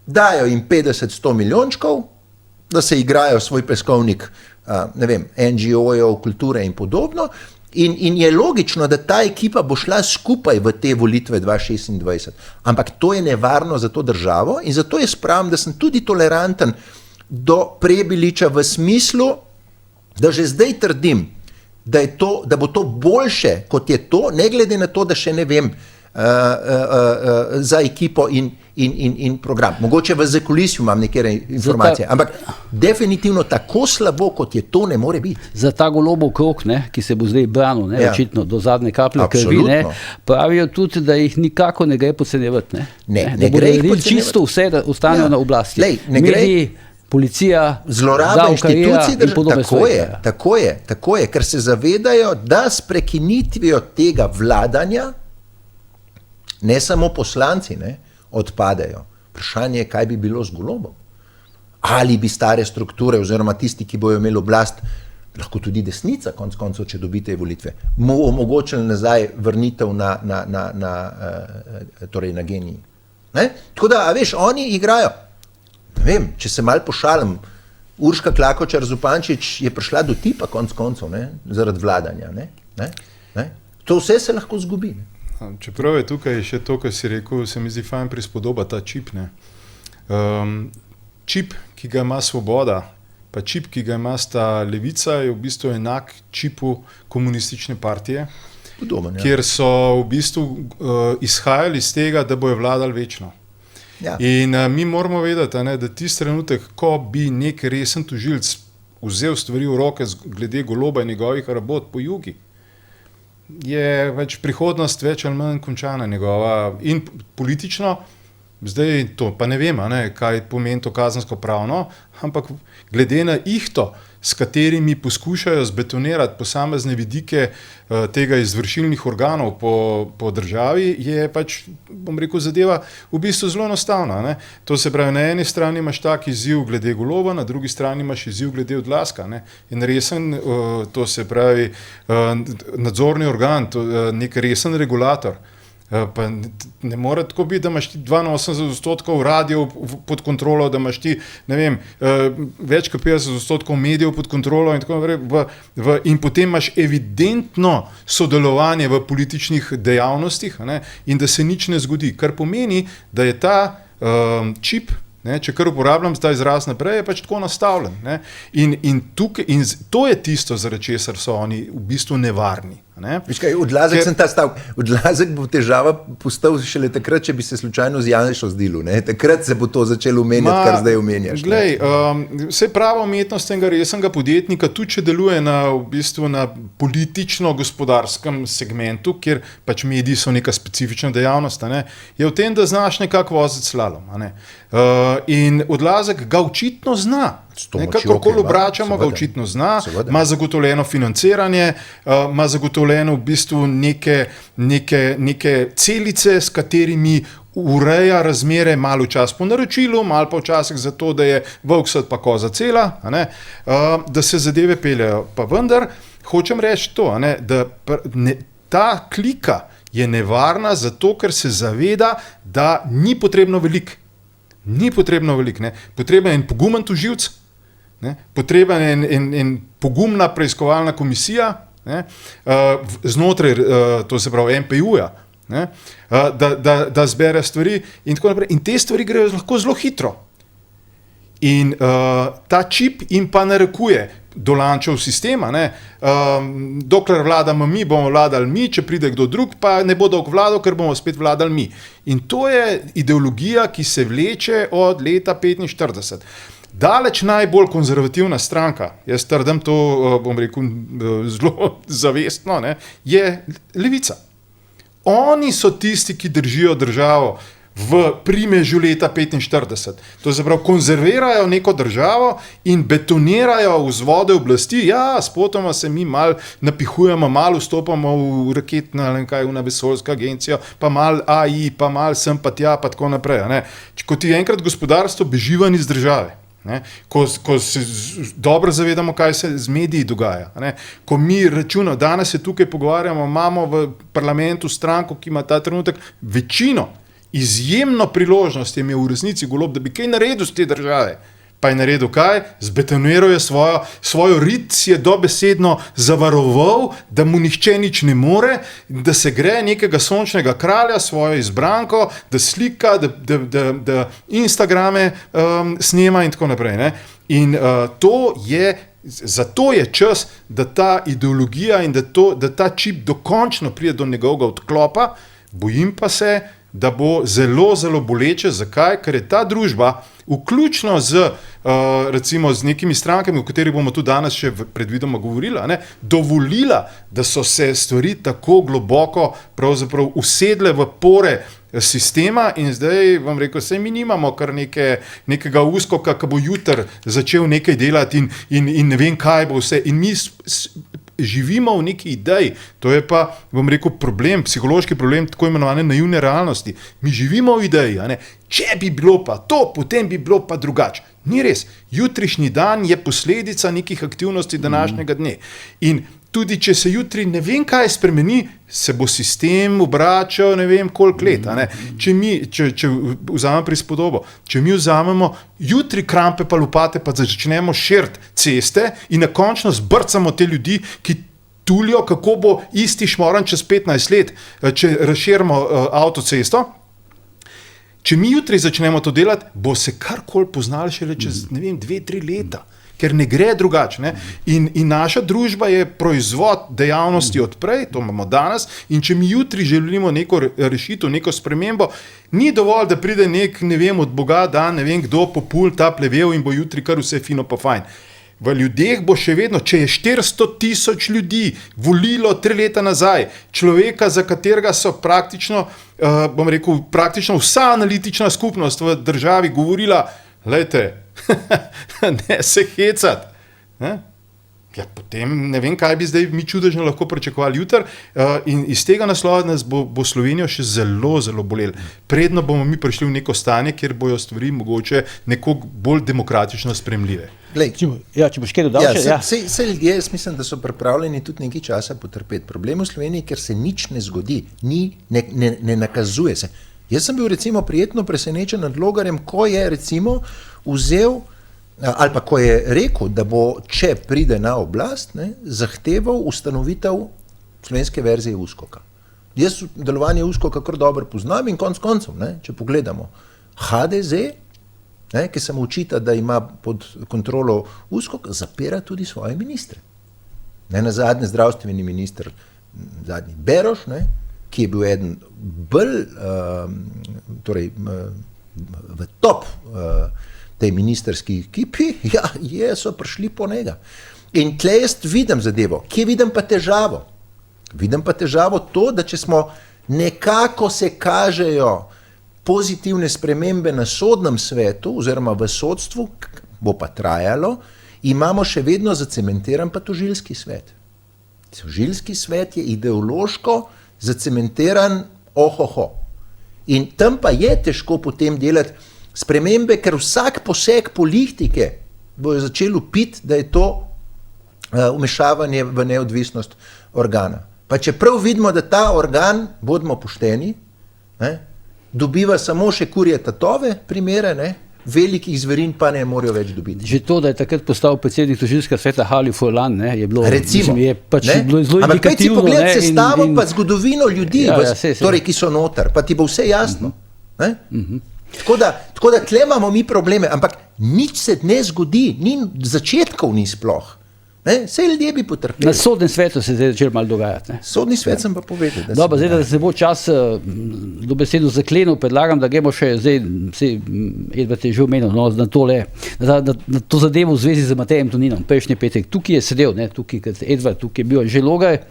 dajo jim 50-100 milijončkov, da se igrajo svoj peskovnik, ne vem, NGO-jev, kulture in podobno. In je logično, da ta ekipa bo šla skupaj v te volitve 2026. Ampak to je nevarno za to državo in zato jaz pravim, da sem tudi toleranten do Prebiliča v smislu, da že zdaj trdim, da bo to boljše, kot je to, ne glede na to, da še ne vem za ekipo in program. Mogoče v zakulisju imam nekatere informacije, ampak definitivno tako slabo, kot je to, ne more biti. Za ta Golobov krog, ki se bo zdaj branil, očitno do zadnje kaplje krvi, pravijo tudi, da jih nikako ne gre podcenjevati. Ne gre jih podcenjevati. Čisto vse, da ostanejo na oblasti. Mediji, policija, zloraba inštitucij, tako je, ker se zavedajo, da s prekinitvijo tega vladanja ne samo poslanci odpadejo. Vprašanje je, kaj bi bilo z Golobom. Ali bi stare strukture oziroma tisti, ki bojo imeli oblast, lahko tudi desnica, konec koncev, če dobite volitve, omogočili nazaj vrnitev torej na geniji. Tako da, veš, oni igrajo. Ne vem, če se malo pošalim, Urška Klakočar Zupančič je prišla do tipa konec koncev, zaradi vladanja. To vse se lahko zgubi. Čeprav je tukaj še to, kar si rekel, se mi zdi fajn prispodoba ta čip. Čip, ki ga ima Svoboda, pa čip, ki ga ima sta Levica, je v bistvu enak čipu komunistične partije, podoben, kjer so v bistvu izhajali iz tega, da bojo vladali večno. Ja. In mi moramo vedeti, da tisti trenutek, ko bi nek resen tožilec vzel stvari v roke glede Goloba in njegovih rabot po jugi, je prihodnost več ali manj končana njegova in politično, zdaj to pa ne vem, kaj pomeni to kazensko pravno, ampak glede na ihto, s katerimi poskušajo zbetonirati posamezne vidike tega izvršilnih organov po državi, je bom rekel, zadeva v bistvu zelo enostavna. To se pravi, na eni strani imaš tak izziv glede Goloba, na drugi strani imaš izziv glede odlaska. In resen, to se pravi, nadzorni organ, nek resen regulator. Pa ne more tako biti, da imaš ti 82% radijev pod kontrolo, da imaš ti, ne vem, več kot 50% medijev pod kontrolo in tako naprej. In potem imaš evidentno sodelovanje v političnih dejavnostih, in da se nič ne zgodi. Kar pomeni, da je ta čip, če kar uporabljam ta izraz naprej, je tako nastavljen. In to je tisto, zaradi česar so oni v bistvu nevarni. Odlazek sem ta stavek. Odlazek bo težava postal šele takrat, če bi se slučajno z Janešo zdelo. Takrat se bo to začelo omenjati, kar zdaj omenjaš. Glej, vse prava umetnost tega resnega podjetnika, tudi če deluje v bistvu na politično-gospodarskem segmentu, kjer mediji so neka specifična dejavnost, je v tem, da znaš nekako voziti slalom. In Odlazek ga očitno zna. Kakorkoli obračamo, ga očitno zna, ima zagotovljeno financiranje, ima zagotovljeno v bistvu neke celice, s katerimi ureja razmere malo čas po naročilu, malo pa včasih zato, da je volk sad pa koza cela, da se zadeve peljajo. Pa vendar hočem reči to, da ta klika je nevarna zato, ker se zaveda, da ni potrebno veliko. Ni potrebno veliko. Potreben je en pogumen tožilec, potreben je en pogumna preiskovalna komisija, znotraj, to se pravi NPU-ja, da zbere stvari in tako naprej. In te stvari grejo lahko zelo hitro. In ta čip jim pa narekuje Dolančev sistema, dokler vladamo mi, bomo vladali mi, če pride kdo drug, pa ne bo dolgo vladal, ker bomo spet vladali mi. In to je ideologija, ki se vleče od leta 1945. Daleč najbolj konzervativna stranka, jaz trdim to, bom rekel, zelo zavestno, je Levica. Oni so tisti, ki držijo državo v primežu leta 1945. To se pravi, konzervirajo neko državo in betonirajo vzvode oblasti. Ja, spotoma se mi malo napihujemo, malo vstopamo v raketno, v vesoljsko agencijo, pa malo AI, pa malo sem pa tja, pa tako naprej. Ko ti enkrat gospodarstvo beži ven iz države, ko se dobro zavedamo, kaj se z mediji dogaja. Ko mi računamo, danes se tukaj pogovarjamo, imamo v parlamentu stranko, ki ima ta trenutek večino, izjemno priložnost je imel v resnici Golob, da bi kaj naredil z te države. Pa je naredil kaj? Zbetoniral je svojo rit, si je dobesedno zavaroval, da mu nihče nič ne more, da se gre nekega sončnega kralja, svojo izbranko, da slika, da Instagrame snema in tako naprej. In zato je čas, da ta ideologija in da ta čip dokončno pride do njegovega odklopa. Bojim pa se, da bo zelo, zelo boleče. Zakaj? Ker je ta družba, vključno recimo z nekimi strankami, o katerih bomo tudi danes še predvidoma govorili, dovolila, da so se stvari tako globoko pravzaprav usedle v pore sistema in zdaj vam rekel, saj mi nimamo kar nekega uskoka, ki bo jutri začel nekaj delati in ne vem, kaj bo vse. In mi živimo v neki ideji, to je pa, bom rekel, problem, psihološki problem tako imenovane naivne realnosti. Mi živimo v ideji, če bi bilo pa to, potem bi bilo pa drugače. Ni res. Jutrišnji dan je posledica nekih aktivnosti današnjega dne. In tudi, če se jutri ne vem kaj spremeni, se bo sistem obračal ne vem koliko let. Če vzamem prispodobo, če mi vzamemo jutri krampe pa lopate, pa začnemo širiti ceste in na končno zbrcamo te ljudi, ki tulijo, kako bo isti šmoran čez 15 let, če razširimo avtocesto. Če mi jutri začnemo to delati, bo se karkoli poznali šele čez, 2-3 leta. Ker ne gre drugače. In naša družba je proizvod dejavnosti od prej, to imamo danes, in če mi jutri želimo neko rešitev, neko spremembo, ni dovolj, da pride od Boga dan, ne vem kdo, popul ta plevel in bo jutri kar vse fino pa fajn. V ljudeh bo še vedno, če je 400,000 ljudi volilo 3 leta nazaj, človeka, za katerega so praktično vsa analitična skupnost v državi govorila, glejte, ne se hecati. Ja, potem ne vem, kaj bi zdaj mi čudežno lahko pričakovali jutri, in iz tega naslova nas bo Slovenijo še zelo, zelo bolelo. Predno bomo mi prišli v neko stanje, kjer bojo stvari mogoče nekoliko bolj demokratično sprejemljive. Če boš kaj dodal še? Vse ljudje, jaz mislim, da so pripravljeni tudi nekaj časa potrpeti. Problem v Sloveniji, ker se nič ne zgodi, ne nakazuje se. Jaz sem bil recimo prijetno presenečen nad Logarjem, ko je recimo vzel ali pa ko je rekel, da bo, če pride na oblast, zahteval ustanovitev slovenske verzije USKOK-a. Jaz delovanje USKOK-a kar dobro poznam in konec koncev, če pogledamo, HDZ, ki se mu očita, da ima pod kontrolo USKOK, zapira tudi svoje ministre. Nazadnje zdravstveni minister, zadnji Beroš, ki je bil eden bolj, v top tej ministerski ekipi, so prišli po njega. In tle jaz vidim zadevo. Kje vidim pa težavo? Vidim pa težavo to, da če smo nekako se kažejo pozitivne spremembe na sodnem svetu oziroma v sodstvu, bo pa trajalo, imamo še vedno zacementiran pa tožilski svet. Tožilski svet je ideološko zacementiran ohoho. In tam pa je težko potem delati spremembe, ker vsak poseg politike bojo začeli upiti, da je to vmešavanje v neodvisnost organa. Pa čeprav vidimo, da ta organ, bodimo pošteni, ne, dobiva samo še kurje tatove primere, ne, velikih zverin pa ne morajo več dobiti. Že to, da je takrat postal predsednik tožilskega sveta Hali Furlan, je bilo, recimo, je pač bilo zelo ampak indikativno. Ampak pojdi si pogled sestavo pa zgodovino ljudi, Torej, ki so noter, pa ti bo vse jasno. Tako da tle imamo mi probleme, ampak nič se ne zgodi, začetkov ni sploh. Vse ljudje bi potrpeli. Na sodnem svetu se je začelo malo dogajati. Sodni svet sem pa povedal. Dobro, zdaj, da se bo čas dobesedno zaklenil, predlagam, da gremo še, zdaj, Edvard je že omenil, na to zadevo v zvezi z Matejem Toninom, prejšnji petek. Tukaj je sedel, Edvard, tukaj je bil že Logar,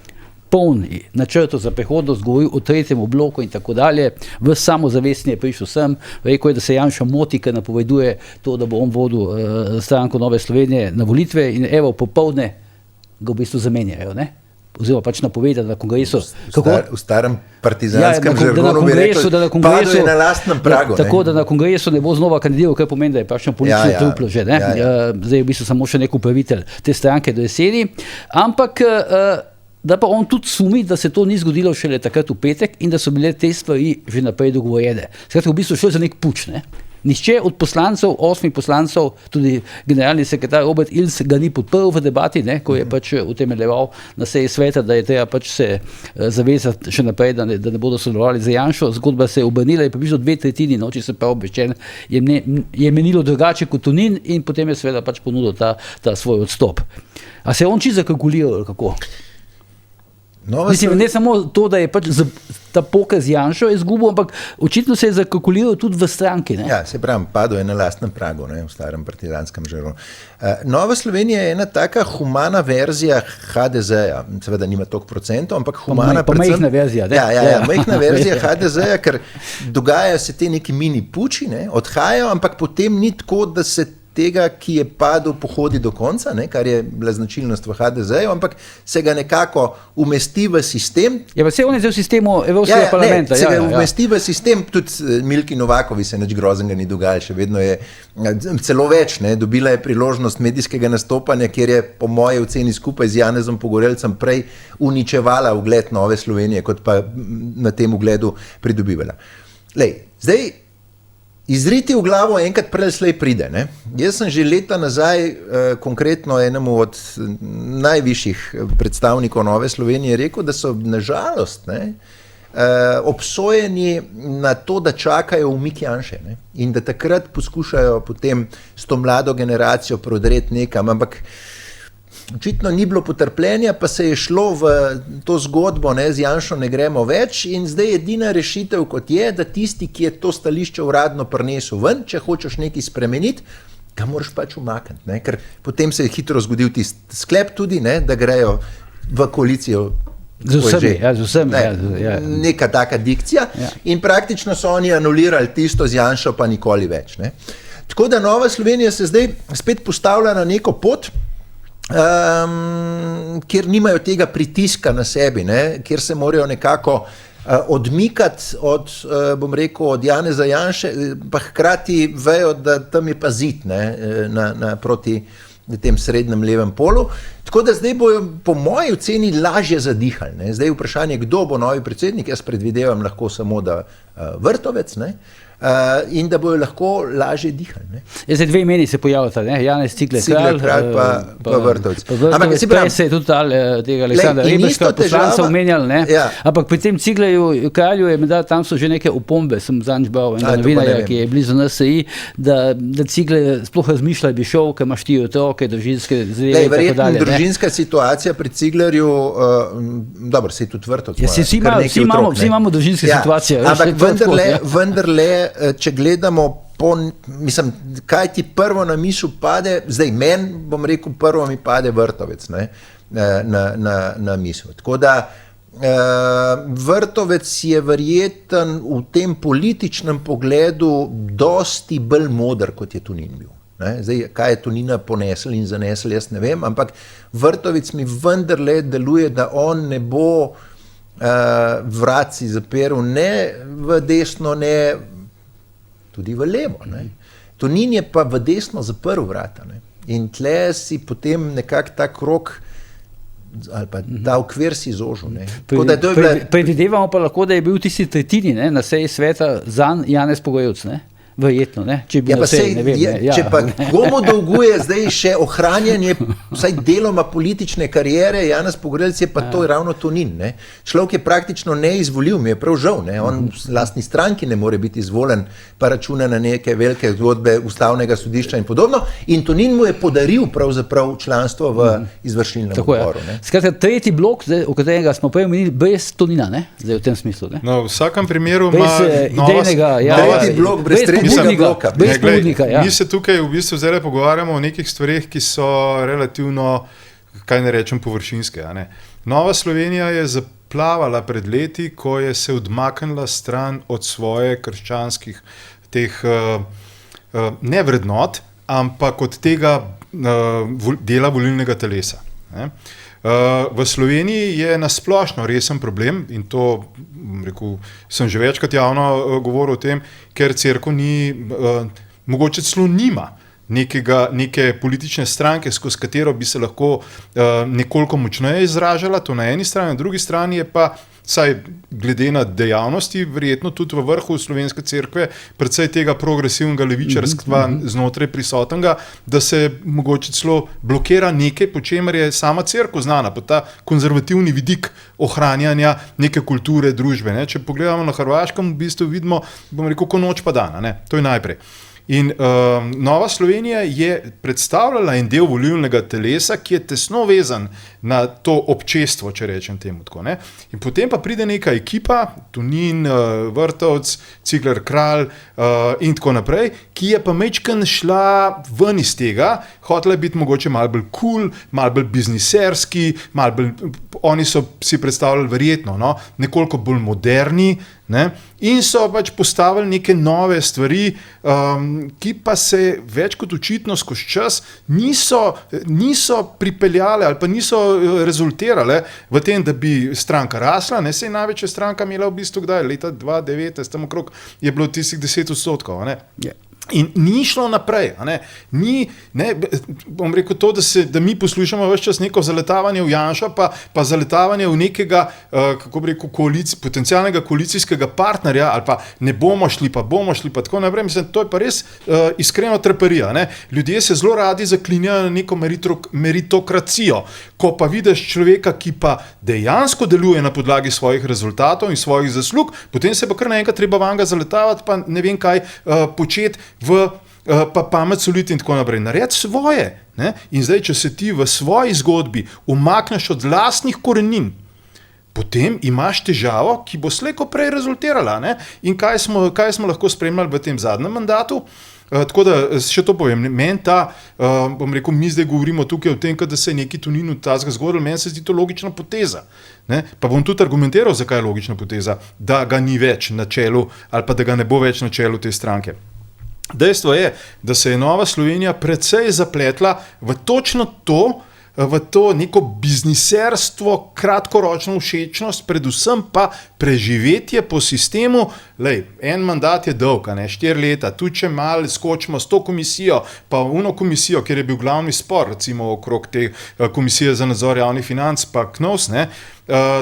poln načrtov za prihodnost, govoril o tretjem bloku in tako dalje, v samozavestni je prišel sem, rekel je, da se Janša moti, ker napoveduje to, da bo on vodil stranko Nove Slovenije na volitve in evo, popoldne ga v bistvu zamenjajo, ne? Oziroma pač napovedati na kongresu. V starem partizanskem žargonu bi rekel, padel je na lastnem pragu. Tako, da na kongresu ne bo znova kandidiral, kar pomeni, da je pač na politično truplo že, ne? Zdaj je v bistvu samo še nek upravitelj te stranke do jeseni, ampak da pa on tudi sumi, da se to ni zgodilo šele takrat v petek in da so bile te stvari že naprej dogovorjene. Skratka, v bistvu šlo za nek puč, ne? Nihče od poslancev, 8 poslancev, tudi generalni sekretar Robert Ils ga ni podprl v debati, ne, ko je pač utemeljeval na seji sveta, da je treba pač se zavezati še naprej, da ne bodo sodelovali z Janšo. Zgodba se je obrnila in približno 2/3 noči, se pravi obveščen, je menilo drugače kot Tonin in potem je seveda pač ponudil ta svoj odstop. A se je on čisto zakalkuliral, kako? Mislim, ne samo to, da je pač ta poker z Janšo izgubil, ampak očitno se je zakalkuliral tudi v stranki. Ne? Ja, se pravi, padel je na lastnem pragu, ne, v starem partizanskem žargonu. Nova Slovenija je ena taka humana verzija HDZ-ja, seveda nima toliko procentov, ampak humana pa majhna verzija. Ja, majhna verzija HDZ-ja, ker dogajajo se te neki mini puči, ne, odhajajo, ampak potem ni tako, da se tega, ki je padel, pohodi do konca, ne, kar je bila značilnost v HDZ-ju, ampak se ga nekako umesti v sistem. Ja, pa se on je zdaj v sistemu Evropskega parlamenta. Se ga umesti v sistem, tudi Milki Novakovi se nič groznega ni dogajalo, še vedno je celo več, ne, dobila je priložnost medijskega nastopanja, kjer je po moje oceni skupaj z Janezom Pogorelcem prej uničevala ugled Nove Slovenije, kot pa na tem ugledu pridobivala. Zdaj, izriti v glavo enkrat prelej pride. Ne? Jaz sem že leta nazaj, konkretno enemu od najvišjih predstavnikov Nove Slovenije rekel, da so nažalost obsojeni na to, da čakajo umik Janše, ne? In da takrat poskušajo potem s to mlado generacijo prodreti nekam, ampak očitno ni bilo potrpljenja, pa se je šlo v to zgodbo, ne, z Janšo ne gremo več in zdaj edina rešitev kot je, da tisti, ki je to stališče uradno prinesel ven, če hočeš nekaj spremeniti, ga moraš pač umakniti, ne, ker potem se je hitro zgodil tisti sklep tudi, ne, da grejo v koalicijo z vsemi, neka taka dikcija in praktično so oni anulirali tisto z Janšo pa nikoli več. Ne. Tako da Nova Slovenija se zdaj spet postavlja na neko pot, kjer nimajo tega pritiska na sebi, ne, kjer se morajo nekako odmikati od, bom rekel, od Janeza Janše, pa hkrati vejo, da tam je pa zid, ne, proti tem srednjem levem polu. Tako da zdaj bojo po moji oceni lažje zadihali. Ne. Zdaj vprašanje, kdo bo novi predsednik, jaz predvidevam lahko samo, da Vrtovec, ne, in da bojo lahko lažje dihali. Ne. Zdaj dve imeni se pojavljata, ne? Janez Cigler Kralj pa Vrtovec. Ampak se je tudi tega Aleksandra Reberška poslanca omenjali, ne? Ja. Ampak pri tem Ciglerju Kralju je, tam so že neke opombe, sem zadnjič bral enega novinarja, ki je blizu NSI, da Cigler sploh razmišlja, bi šel, ker ima 4 otroke, družinske zveze in tako dalje. Družinska situacija pri Ciglerju, dobro, se je tudi Vrtovec. Vsi imamo družinske situacije. Ampak vendarle, če gledamo mislim, kaj ti prvo na misel pade, zdaj meni, bom rekel, prvo mi pade Vrtovec, ne, na misel. Tako da Vrtovec je verjeten v tem političnem pogledu dosti bolj moder, kot je Tonin bil. Ne. Zdaj, kaj je Tonina ponesel in zanesel, jaz ne vem, ampak Vrtovec mi vendarle deluje, da on ne bo vraci zaperil ne v desno, ne tudi v levo. Ne. Tonin je pa v desno zaprl vrata. Ne. In tle si potem nekako ta krog ali pa ta okvir si zožil. Predvidevamo pa lahko, da je bil tisti tretjini na seji sveta zanj Janez Pogojevc, ne? Verjetno, ne? Če bi če pa komu dolguje zdaj še ohranjanje vsaj deloma politične kariere, Janez Pogorelc je pa to ravno Tonin. Ne? Človek je praktično neizvoljiv, mi je prav žal. Ne? On v lastni stranki ne more biti izvoljen, pa računa na neke velike zgodbe ustavnega sodišča in podobno. In Tonin mu je podaril pravzaprav članstvo v izvršilnem odboru. Skratka, tretji blok, zdaj, o katerega smo prej omenili, brez Tonina, ne? Zdaj v tem smislu. Ne? No, v vsakem primeru tretji blok brez Mi se tukaj v bistvu zdaj pogovarjamo o nekih stvarih, ki so relativno, kaj ne rečem, površinske. Ne? Nova Slovenija je zaplavala pred leti, ko je se odmaknila stran od svoje krščanskih teh ne vrednot, ampak od tega dela volilnega telesa. Ne? V Sloveniji je nasplošno resen problem in to sem že večkrat javno govoril o tem, ker cerkev ni, mogoče celo nima neke politične stranke, skozi katero bi se lahko nekoliko močneje izražala, to na eni strani, na drugi strani je pa, saj glede na dejavnosti, verjetno tudi v vrhu slovenske cerkve, predvsej tega progresivnega levičarstva znotraj prisotnega, da se mogoče celo blokira nekaj, po čemer je sama cerkev znana, pa ta konzervativni vidik ohranjanja neke kulture, družbe. Ne? Če pogledamo na Hrvaškem, v bistvu vidimo, bom rekel, ko noč pa dana, ne? To je najprej. In Nova Slovenija je predstavljala en del volilnega telesa, ki je tesno vezan na to občestvo, če rečem temu tako. Ne? In potem pa pride neka ekipa, Tonin, Vrtovec, Cigler Kralj in tako naprej, ki je pa majčkeno šla ven iz tega, hotela biti mogoče malo bolj cool, malo bolj bizniserski, malo bolj, oni so si predstavljali verjetno, no? Nekoliko bolj moderni, ne? In so pač postavili neke nove stvari, ki pa se več kot očitno skozi čas niso pripeljale ali pa niso rezultirale v tem, da bi stranka rasla, ne, sej največja stranka imela v bistvu kdaj, leta 2019, tam okrog je bilo tistih 10%, ne. In ni šlo naprej, bom rekel to, da mi poslušamo ves čas neko zaletavanje v Janša, pa zaletavanje v nekega, kako bi rekel, potencialnega koalicijskega partnerja, ali pa ne bomo šli, pa tako naprej. Mislim, to je pa res iskreno treparija. Ne? Ljudje se zelo radi zaklinjajo na neko meritokracijo, ko pa vidiš človeka, ki pa dejansko deluje na podlagi svojih rezultatov in svojih zaslug, potem se pa kar naenkrat treba vanga zaletavati, pa ne vem kaj početi, pa pamet soliti in tako naprej. Naredi svoje. Ne? In zdaj, če se ti v svoji zgodbi umakneš od lastnih korenin, potem imaš težavo, ki bo slejko prej rezultirala. Ne? In kaj smo lahko spremljali v tem zadnjem mandatu? Tako da še to povem, meni bom rekel, mi zdaj govorimo tukaj o tem, da se je neki Tonin od tazga zgodil, meni se zdi to logična poteza. Ne? Pa bom tudi argumentiral, zakaj je logična poteza, da ga ni več na čelu ali pa da ga ne bo več na čelu te stranke. Dejstvo je, da se je Nova Slovenija precej zapletla v točno to, v to neko bizniserstvo, kratkoročno všečnost, predvsem pa preživetje po sistemu, en mandat je dolg, 4 leta, tudi če malo skočimo s to komisijo, pa uno komisijo, kjer je bil glavni spor, recimo okrog te komisije za nadzor javnih financ, pa KNOVS,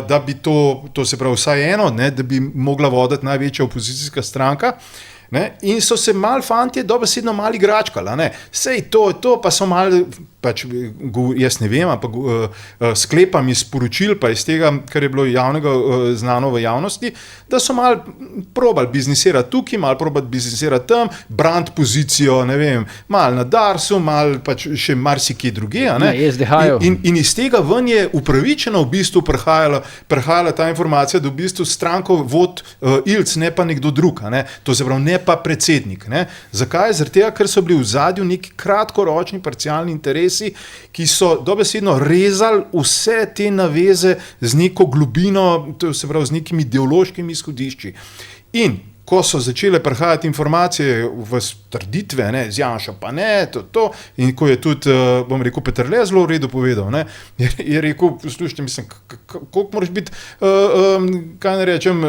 da bi to se pravi vsaj eno, da bi mogla voditi največja opozicijska stranka. Ne? In so se mal fantje dobesedno mal igračkali, sej to pa so mal, pač jaz ne vem, ampak sklepam iz poročil, pa iz tega, kar je bilo javnega znano v javnosti, da so mal probali biznisirati tukaj, mal probali biznisirati tam, brand pozicijo, ne vem, mal na Darsu, mal pač še marsikje druge, in iz tega ven je upravičeno v bistvu prehajala ta informacija, da v bistvu stranko vod Ilc, ne pa nekdo drug, to se pravi, ne pa predsednik. Ne? Zakaj? Zaradi tega, ker so bili v zadju neki kratkoročni parcialni interesi, ki so dobesedno rezali vse te naveze z neko globino, to se pravi z nekimi ideološkimi izhodišči. In ko so začele prihajati informacije v trditve, z Janša pa ne, in ko je tudi, bom rekel, Peterle zelo v redu povedal, je rekel, poslušajte, mislim, koliko moraš biti, kaj ne rečem,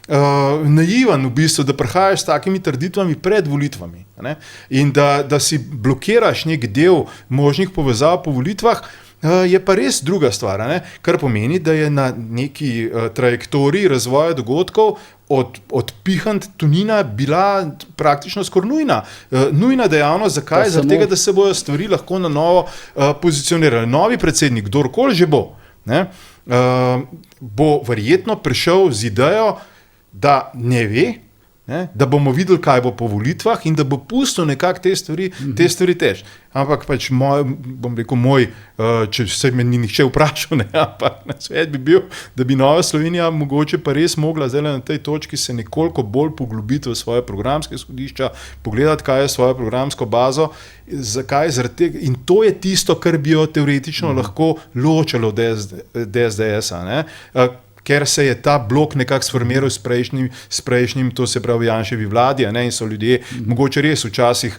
naivan v bistvu, da prihajaš s takimi trditvami pred volitvami, ne? In da si blokiraš nek del možnih povezav po volitvah, je pa res druga stvar, ne? Kar pomeni, da je na neki trajektoriji razvoja dogodkov odpihant Tonina bila praktično skoraj nujna. Nujna dejavnost, zakaj? Zaradi tega, da se bojo stvari lahko na novo pozicionirali. Novi predsednik, kdorkoli že bo, ne? Bo verjetno prišel z idejo, da ne ve, ne, da bomo videli, kaj bo po volitvah in da bo pustil nekako te stvari tež. Ampak pač moj, če se me ni nihče vprašal, ne, ampak na svet bi bil, da bi Nova Slovenija mogoče pa res mogla zdaj na tej točki se nekoliko bolj poglobiti v svoje programske izhodišča, pogledati, kaj je svojo programsko bazo, zakaj, zaradi tega. In to je tisto, kar bi jo teoretično lahko ločilo od SDS-a, ne. Ker se je ta blok nekako sformiral s prejšnjim, to se pravi Janševi vladi, ne, in so ljudje mogoče res včasih,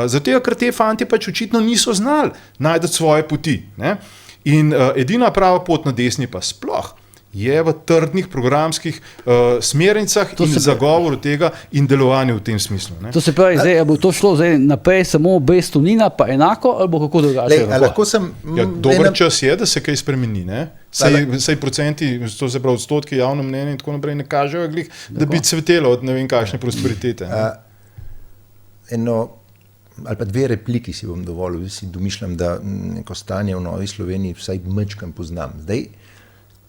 zato ker te fanti pač očitno niso znali najti svoje poti, ne. In edina prava pot na desni pa sploh je v trdnih programskih smernicah in zagovoru tega in delovanju v tem smislu, ne. To se pravi, zdaj, bo to šlo zdaj naprej samo brez Tonina, pa enako, ali bo kako drugače? Dober čas je, da se kaj spremeni, ne. Saj procenti, to se pravi odstotki javno mnenje in tako naprej ne kažejo, da bi cvetelo od ne vem kakšne prosperitete. Ali pa dve repliki si bom dovolil, si domišljam, da neko stanje v Novi Sloveniji vsaj mečkam poznam. Zdaj,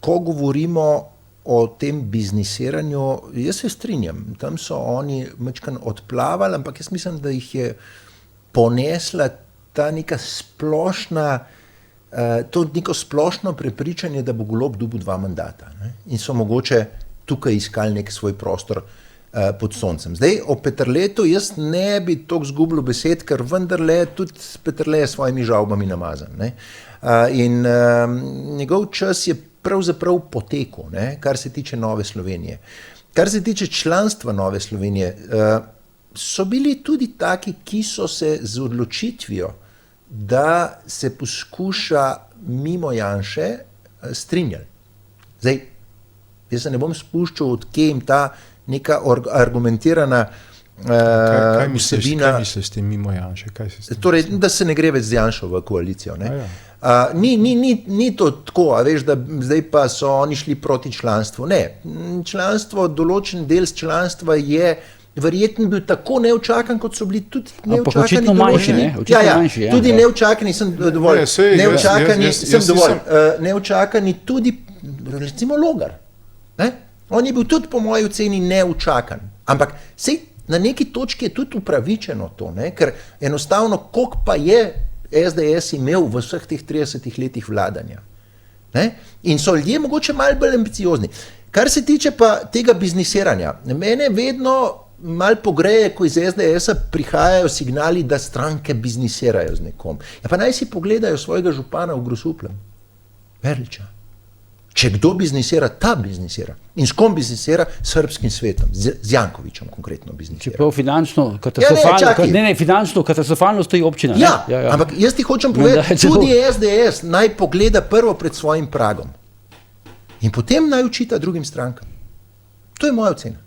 ko govorimo o tem biznisiranju, jaz se strinjam, tam so oni mečkan odplavali, ampak jaz mislim, da jih je ponesla ta neka splošna, to neko splošno prepričanje, da bo Golob dobil 2 mandata, ne? In so mogoče tukaj iskali nek svoj prostor pod soncem. Zdaj, o Peterletu jaz ne bi toliko zgubil besed, ker vendarle tudi Peterle je svojimi žalbami namazan, ne? In njegov čas je pravzaprav potekel, ne, kar se tiče Nove Slovenije. Kar se tiče članstva Nove Slovenije, so bili tudi taki, ki so se z odločitvijo, da se poskuša mimo Janše strinjali. Zdaj, jaz se ne bom spuščal, od kje jim ta neka argumentirana vsebina. Kaj misliš s tem mimo Janše? Torej, da se ne gre več z Janšo v koalicijo, ne. Ni to tako, a veš, da zdaj pa so oni šli proti članstvu. Ne, članstvo, določen del članstva je verjetno bil tako neučakan, kot so bili tudi neučakani določeni. Tudi neučakani, sem dovolj. Neučakani tudi, recimo, Logar. Ne? On je bil tudi po moji oceni neučakan. Ampak sej na neki točki je tudi upravičeno to, ne? Ker enostavno, koliko pa je SDS imel v vseh teh 30 letih vladanja. Ne? In so ljudje mogoče malo bolj ambiciozni. Kar se tiče pa tega biznisiranja, mene vedno malo pogreje, ko iz SDS-a prihajajo signali, da stranke biznisirajo z nekom. Ja, pa naj si pogledajo svojega župana v Grosupljem, Verliča. Če kdo biznisira, ta biznisira. In s kom biznisira? Srbskim svetom. Z Jankovićem konkretno biznisira. Čeprav finančno katastrofalno stoji občina. Ja, ampak jaz ti hočem povedati, tudi SDS naj pogleda prvo pred svojim pragom. In potem naj učita drugim strankam. To je moja ocena.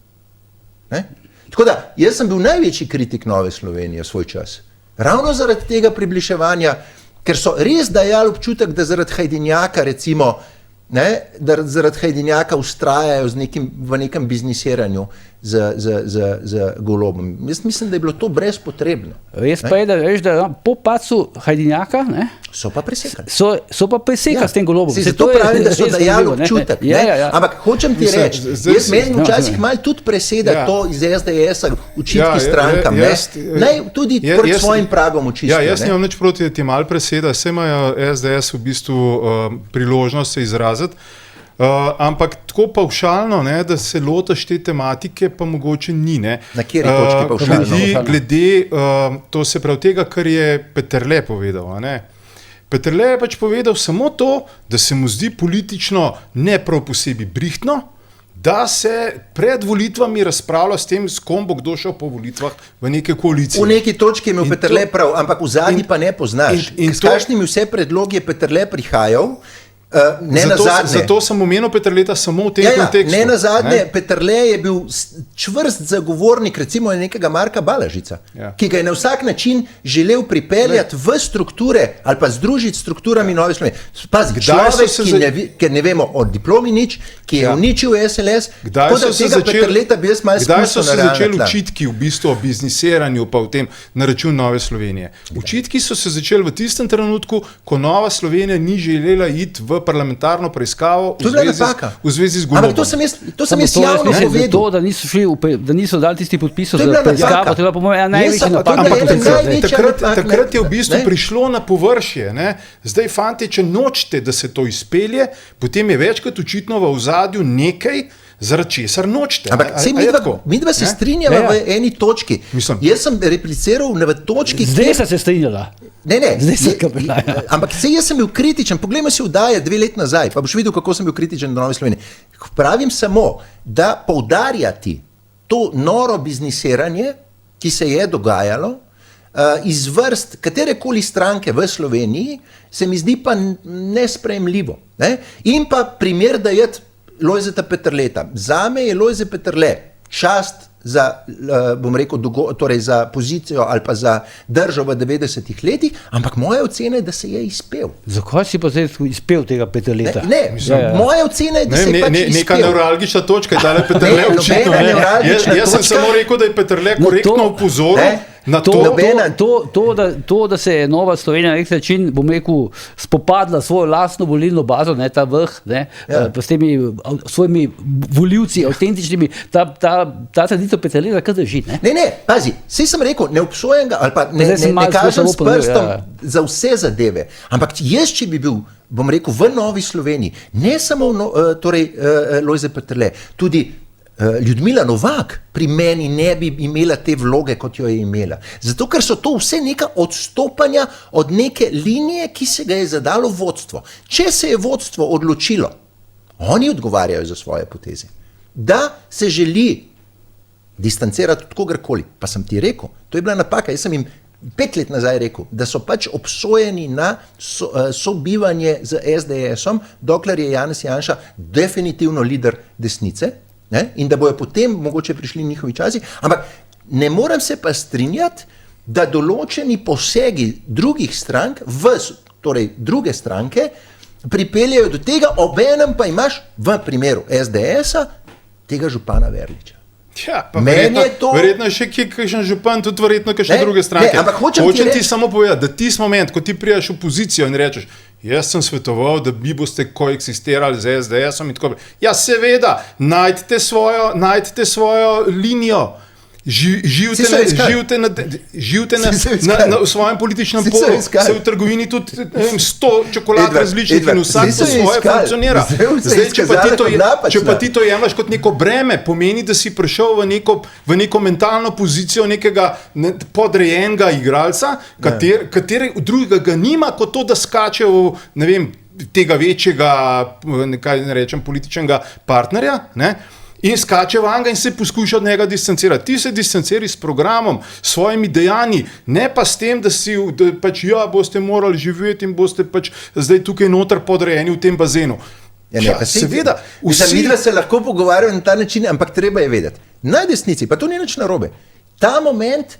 Ne? Tako da, jaz sem bil največji kritik Nove Slovenije v svoj čas. Ravno zaradi tega približevanja, ker so res dajali občutek, da zaradi Hajdinjaka, recimo, ne, da zaradi Hajdinjaka ustrajajo v nekem biznisiranju z Golobom. Jaz mislim, da je bilo to brezpotrebno. Res pa je, da veš, da po padcu Hajdinjaka, ne, so pa presekali. So pa presekali s tem Golobom. Zato pravim, da so dajali občutek. Ampak hočem ti reči, jaz meni včasih malo tudi preseda to iz SDS-a učitki strankam. Naj tudi pred svojim pragom učistijo. Jaz nimam nič proti, da ti malo preseda. Vse imajo SDS v bistvu priložnost se izraziti. Ampak tako pavšalno, ne, da se lotaš te tematike, pa mogoče ni. Ne. Na kateri točki pavšalno? Glede to se pravi tega, kar je Peterle povedal. Ne. Peterle je pač povedal samo to, da se mu zdi politično ne prav posebej brihtno, da se pred volitvami razpravlja s tem, s kom bo kdo šel po volitvah v neke koalicije. V neki točki je imel Peterle prav, ampak v zadnji pa ne poznaš. S kakšnimi vse predlogi je Peterle prihajal, Zato sem omenil Peterleta samo v tem kontekstu. Ne nazadnje, Peterle je bil čvrst zagovornik recimo nekega Marka Balažica, ki ga je na vsak način želel pripeljati v strukture ali pa združiti strukturami Nove Slovenije. Pazi, človek, ker ne vemo o diplomi nič, ki je uničil SLS, tako da tega Peterleta bi jaz malo Kdaj so se začeli očitki v bistvu o biznisiranju pa v tem na račun Nove Slovenije? Očitki so se začeli v tistem trenutku, ko Nova Slovenija ni želela iti v parlamentarno preiskavo v zvezi z Golobom. Ampak to sem jaz javno povedal. To, da niso dali tisti podpisov za preiskavo, to je bila po mojem največji napaka. Takrat je v bistvu prišlo na površje. Zdaj, fantje, če nočete, da se to izpelje, potem je večkrat očitno v ozadju nekaj, zaradi česar nočete. Ampak midva se strinjava v eni točki. Jaz sem repliciral v točki, zdaj se strinjala. Ne, ampak jaz sem bil kritičen, poglejmo si vdaje 2 let nazaj, pa boš videl, kako sem bil kritičen do Nove Slovenije. Pravim samo, da poudarjati to noro biznisiranje, ki se je dogajalo, iz vrst katerekoli stranke v Sloveniji, se mi zdi pa nesprejemljivo. In pa primer, da je Lojzeta Peterleta. Zame je Lojze Peterle čast za, bom rekel, torej za pozicijo ali pa za držo v 90-ih letih, ampak moja ocena je, da se je izpel. Zakaj si pa zdaj izpel tega Peterleta? Moja ocena je, da se je pač izpel. Neka nevralgična točka je dala Peterle očitno. Jaz sem samo rekel, da je Peterle korektno upozoril na to, da se je Nova Slovenija na nek način, bom rekel, spopadla svojo lastno volilno bazo, ta vrh, s temi svojimi voljivci, avtentičnimi, ta tradicija Peterleta kar drži. Ne, pazi, saj sem rekel, ne obsojam ga, ali pa ne kažem s prstom za vse zadeve, ampak jaz, če bi bil, bom rekel, v Novi Sloveniji, ne samo Lojze Peterle, tudi Ljudmila Novak pri meni ne bi imela te vloge, kot jo je imela. Zato, ker so to vse neka odstopanja od neke linije, ki se ga je zadalo vodstvo. Če se je vodstvo odločilo, oni odgovarjajo za svoje poteze, da se želi distancirati od kogarkoli, pa sem ti rekel, to je bila napaka, jaz sem jim 5 let nazaj rekel, da so pač obsojeni na sobivanje z SDS-om, dokler je Janez Janša definitivno lider desnice, in da bojo potem mogoče prišli njihovi časi, ampak ne morem se pa strinjati, da določeni posegi drugih strank, torej druge stranke, pripeljajo do tega, obenem pa imaš v primeru SDS-a tega župana Verliča. Ja, pa verjetno še kakšen župan, tudi verjetno kakšne druge stranke. Hočem ti samo povedati, da tisti moment, ko ti prijaš v pozicijo in rečeš, jaz sem svetoval, da vi boste koeksistirali z SDS-om in tako. Ja, seveda, najdite svojo linijo. Živite na svojem političnem polu, se v trgovini tudi 100 čokolad različnih in vsak po svoje funkcionira. Zdaj, če pa ti to jemljaš kot neko breme, pomeni, da si prišel v neko mentalno pozicijo nekega podrejenega igralca, kateri drugega ga nima, kot to, da skače v, ne vem, tega večjega, nekaj ne rečem, političnega partnerja, in skače vanga in se poskuša od njega distancirati. Ti se distanciri s programom, s svojimi dejanji, ne pa s tem, da pač boste morali živeti in boste pač zdaj tukaj noter podrejeni v tem bazenu. Seveda, vidva se lahko pogovarjajo na ta način, ampak treba je vedeti. Na desnici, pa to ni nič narobe, ta moment,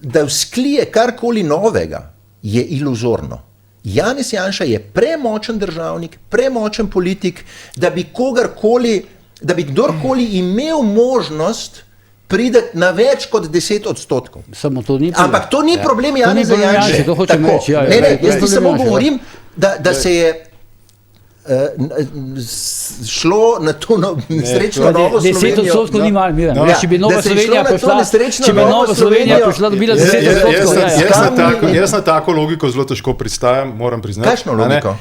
da vzklije karkoli novega, je iluzorno. Janez Janša je premočen državnik, premočen politik, da bi kdorkoli imel možnost prideti na več kot 10%. Ampak to ni problem Janeza Janše. Jaz ti samo govorim, da se je šlo na to nesrečno Novo Slovenijo. 10% ni malo, Miran. Če bi Nova Slovenija prišla, dobila 10%. Jaz na tako logiko zelo težko pristajam, moram priznati. Kakšno logiko?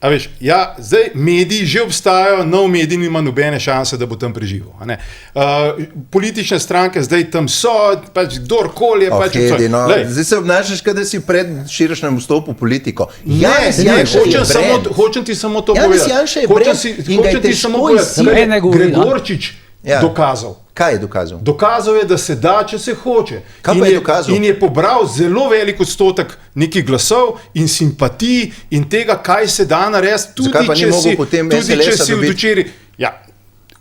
A veš, zdaj mediji že obstajajo, nov medij nima nobene šanse, da bo tam preživel. Politične stranke zdaj tam so, pač kdorkoli je zdaj se obnašaš, kada si pred širšnem vstopu v politiko. Hočem ti samo to povedati. Hočem ti samo povedati, Gregorčič dokazal. Kaj je dokazal? Dokazal je, da se da, če se hoče. Kaj pa je dokazal? In je pobral zelo velik odstotek nekih glasov in simpatij in tega, kaj se da narediti, tudi Zakaj pa ni mogel potem tudi če SLS-a si dobiti? včeraj. Ja,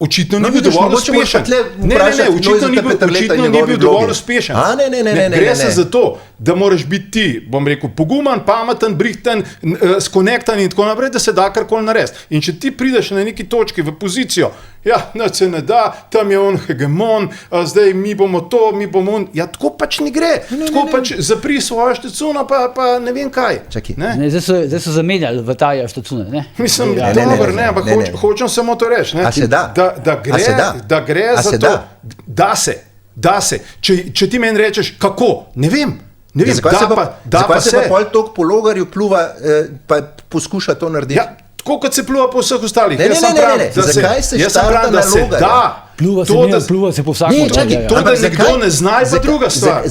očitno No, ni bil vidiš, dovolj mogoče moraš uspešen. pa tle Ne, vprašati očitno Lojzeta ni bil, Peterleta očitno in ni njegovi bil dovolj blogi. uspešen. A, ne, Gre se za to, da moraš biti ti, bom rekel, poguman, pameten, brihten, skonektan in tako naprej, da se da karkoli narediti. In če ti prideš na neki točki v pozicijo, ja, da se ne da, tam je on hegemon, zdaj mi bomo to, mi bomo on. Ja, tako pač ne gre. Tako pač zapri svojo štecuno, pa ne vem kaj. Čakaj. Ne? Zdaj so zamenjali v ta štacune. Mislim, Ne, dobro, ne, ampak ne, ne. hočem samo to reči. Ne? A se da? Da A se da? gre A za se to. da? Da se. Če ti meni rečeš, kako, ne vem. Ne vem, Zakaj se da se pa pol toliko po Logarju pluva, pa poskuša to narediti? Ja, tako kot se pluva po vseh ostalih. Ne, Jaz sem pravim, da zakaj se jaz sem štarta pravim, da na se Logarja? da. Pluva se To, meni, da- pluva se po vsakem. Ne, čakaj, To, da ampak nekdo ne zna, je pa druga stvar.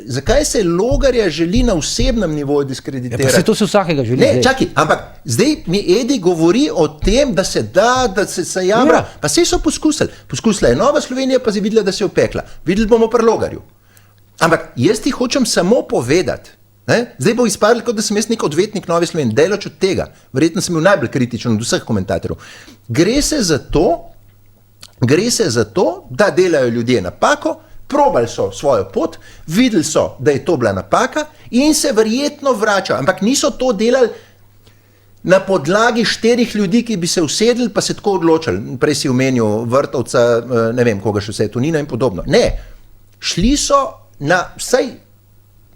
Zakaj se Logarja želi na osebnem nivoju Ja, pa diskreditirati? se to se vsakega želi. Ne, zdaj. čakaj, ampak zdaj mi Edi govori o tem, da se da, da se jamra. Ja. Pa saj so poskusili. Poskusila je Nova Slovenija, pa je videla, da se je opekla. Videli bomo pri Logarju. Ampak jaz ti hočem samo povedati, ne? Zdaj bo izpadlo, kot da sem jaz nek odvetnik Nove Slovenije, daleč od tega. Verjetno sem bil najbolj kritičen od vseh komentatorjev. Gre se za to, da delajo ljudje napako, probali so svojo pot, videli so, da je to bila napaka in se verjetno vračajo. Ampak niso to delali na podlagi 4 ljudi, ki bi se usedli, pa se tako odločili. Prej si omenil Vrtovca, ne vem, koga še vse, Tonina in podobno. Ne, šli so na vsaj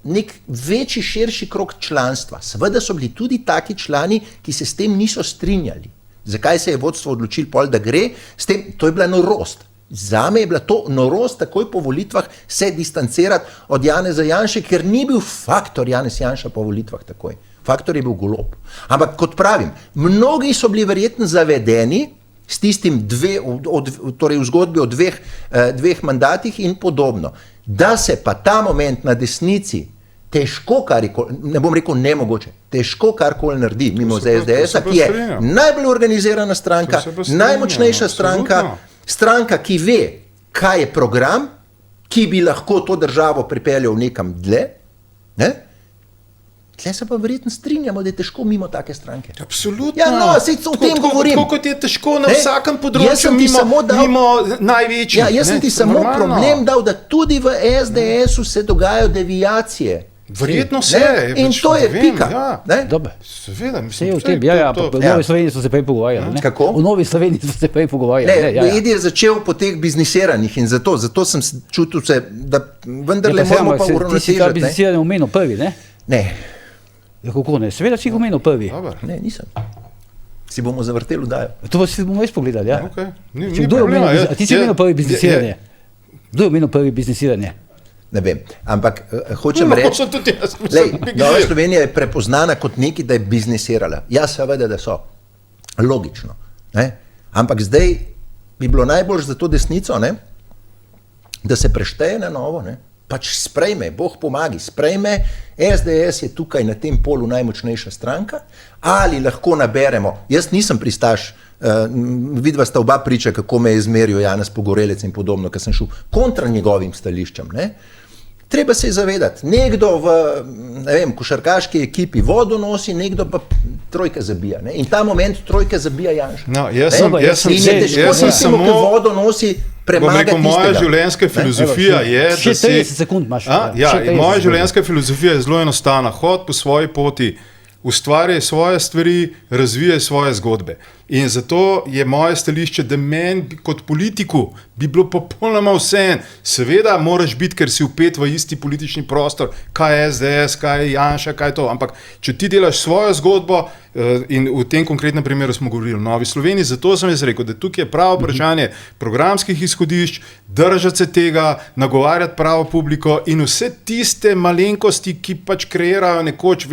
nek večji, širši krog članstva. Seveda so bili tudi taki člani, ki se s tem niso strinjali. Zakaj se je vodstvo odločilo pol, da gre s tem? To je bila norost. Zame je bila to norost takoj po volitvah se distancirati od Janeza Janše, ker ni bil faktor Janez Janša po volitvah takoj. Faktor je bil Golob. Ampak kot pravim, mnogi so bili verjetno zavedeni s tistim torej v zgodbi o dveh mandatih in podobno. Da se pa ta moment na desnici težko karkoli, ne bom rekel nemogoče, težko karkoli naredi mimo SDS-a, ki je najbolj organizirana stranka, najmočnejša stranka, stranka, ki ve, kaj je program, ki bi lahko to državo pripeljal nekam dlje, ne? Tle se pa verjetno strinjamo, da je težko mimo take stranke. Absolutno. Ja, no, saj o tem govorim. Tako kot je težko na Ne? vsakem Jaz področju sem ti samo dal- mimo največjih. Ja, jaz sem ti samo Normalno. problem dal, da tudi v SDS-u se dogajajo devijacije. Verjetno se. Ne? In pač to je ne vem, pika. Ja. Ne? Dobro. Seveda, Vse mislim, je v tem, ja, to- v Ja. Novi Sloveniji smo se prej pogovarjali. ne? Kako? V Novi Sloveniji smo se prej pogovarjali. Ne, Edi je začel po teh biznisiranih in zato sem čutil se, da vendarle moramo pa Ti si ta uravnotežiti. Ne? biznisiranje omenil prvi, ne? Ne, Ja, kako ne? Seveda si jih omenil prvi. Dobro. ne, nisem. Si bomo zavrteli vdajo. To pa si bomo res pogledali, ja? Okej. Če kdo je omenil, a ti si omenil prvi biznisiranje? Kdo je omenil prvi biznisiranje? Ne vem, ampak hočem No, reči, so tudi jaz, lej, mislim, Nova Slovenija je prepoznana kot nekaj, da je biznisirala. Ja, seveda, da so. Logično. Ne? Ampak zdaj bi bilo najbolj za to desnico, ne? Da se prešteje na novo, ne? Pač sprejme, Bog pomagi, sprejme, SDS je tukaj na tem polu najmočnejša stranka, ali lahko naberemo, jaz nisem pristaš, vidva sta oba priča, kako me je izmeril Janez Pogorelec in podobno, ker sem šel kontra njegovim stališčem. Ne? Treba se je zavedati, nekdo v ne vem, košarkaški ekipi vodo nosi, nekdo pa trojke zabija. Ne? In ta moment trojke zabija Janša. No, Ne? jaz sem In je težko tistemu, ki vodo nosi, bom premagati rekel, moja tistega. življenjska filozofija je, Še da si... 30 sekund imaš. Ja, Še 30 moja sekund. življenjska filozofija je zelo enostavna. Hod po svoji poti, ustvarjaj svoje stvari, razvijaj svoje zgodbe. In zato je moje stališče, da meni kot politiku bi bilo popolnoma vseeno. Seveda moraš biti, ker si vpet v isti politični prostor, kaj je SDS, kaj je Janša, kaj je to. Ampak če ti delaš svojo zgodbo, in v tem konkretnem primeru smo govorili o Novi Sloveniji, zato sem jaz rekel, da tukaj je pravo vprašanje programskih izhodišč, držati se tega, nagovarjati pravo publiko in vse tiste malenkosti, ki pač kreirajo nekoč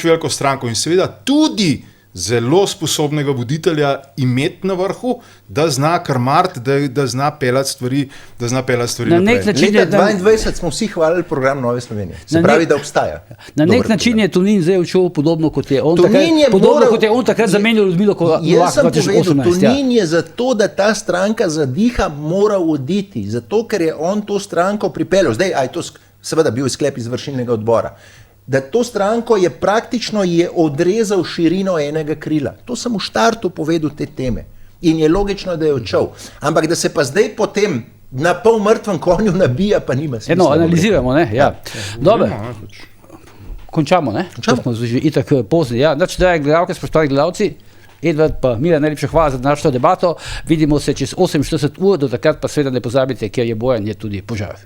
veliko stranko. In seveda tudi zelo sposobnega voditelja imeti na vrhu, da zna krmariti, da zna peljati stvari, Na nek način Leta 2022 smo vsi hvalili program Nove Slovenije. Se pravi, da obstaja. Na nek način je Tonin zdaj odšel podobno kot je on takrat zamenjal Ljudmilo Novak 2018. Jaz sem povedal, ja. Tonin je zato, da ta stranka zadiha, mora oditi, zato ker je on to stranko pripeljal. Zdaj, seveda bil je sklep izvršilnega odbora, da to stranko je praktično odrezal širino enega krila. To sem v štartu povedal te teme in je logično, da je odšel. Ampak da se pa zdaj potem na pol mrtvem konju nabija, pa nima smisla. Analiziramo, ne? Ja. Dobro. Končamo, ne? Smo že itak pozni. Ja, znači, da je gledalke, spoštovani gledalci, Edvard pa Milan, najlepša hvala za današnjo debato. Vidimo se čez 48 ur, do takrat pa seveda ne pozabite, ker je Bojan, je tudi požar.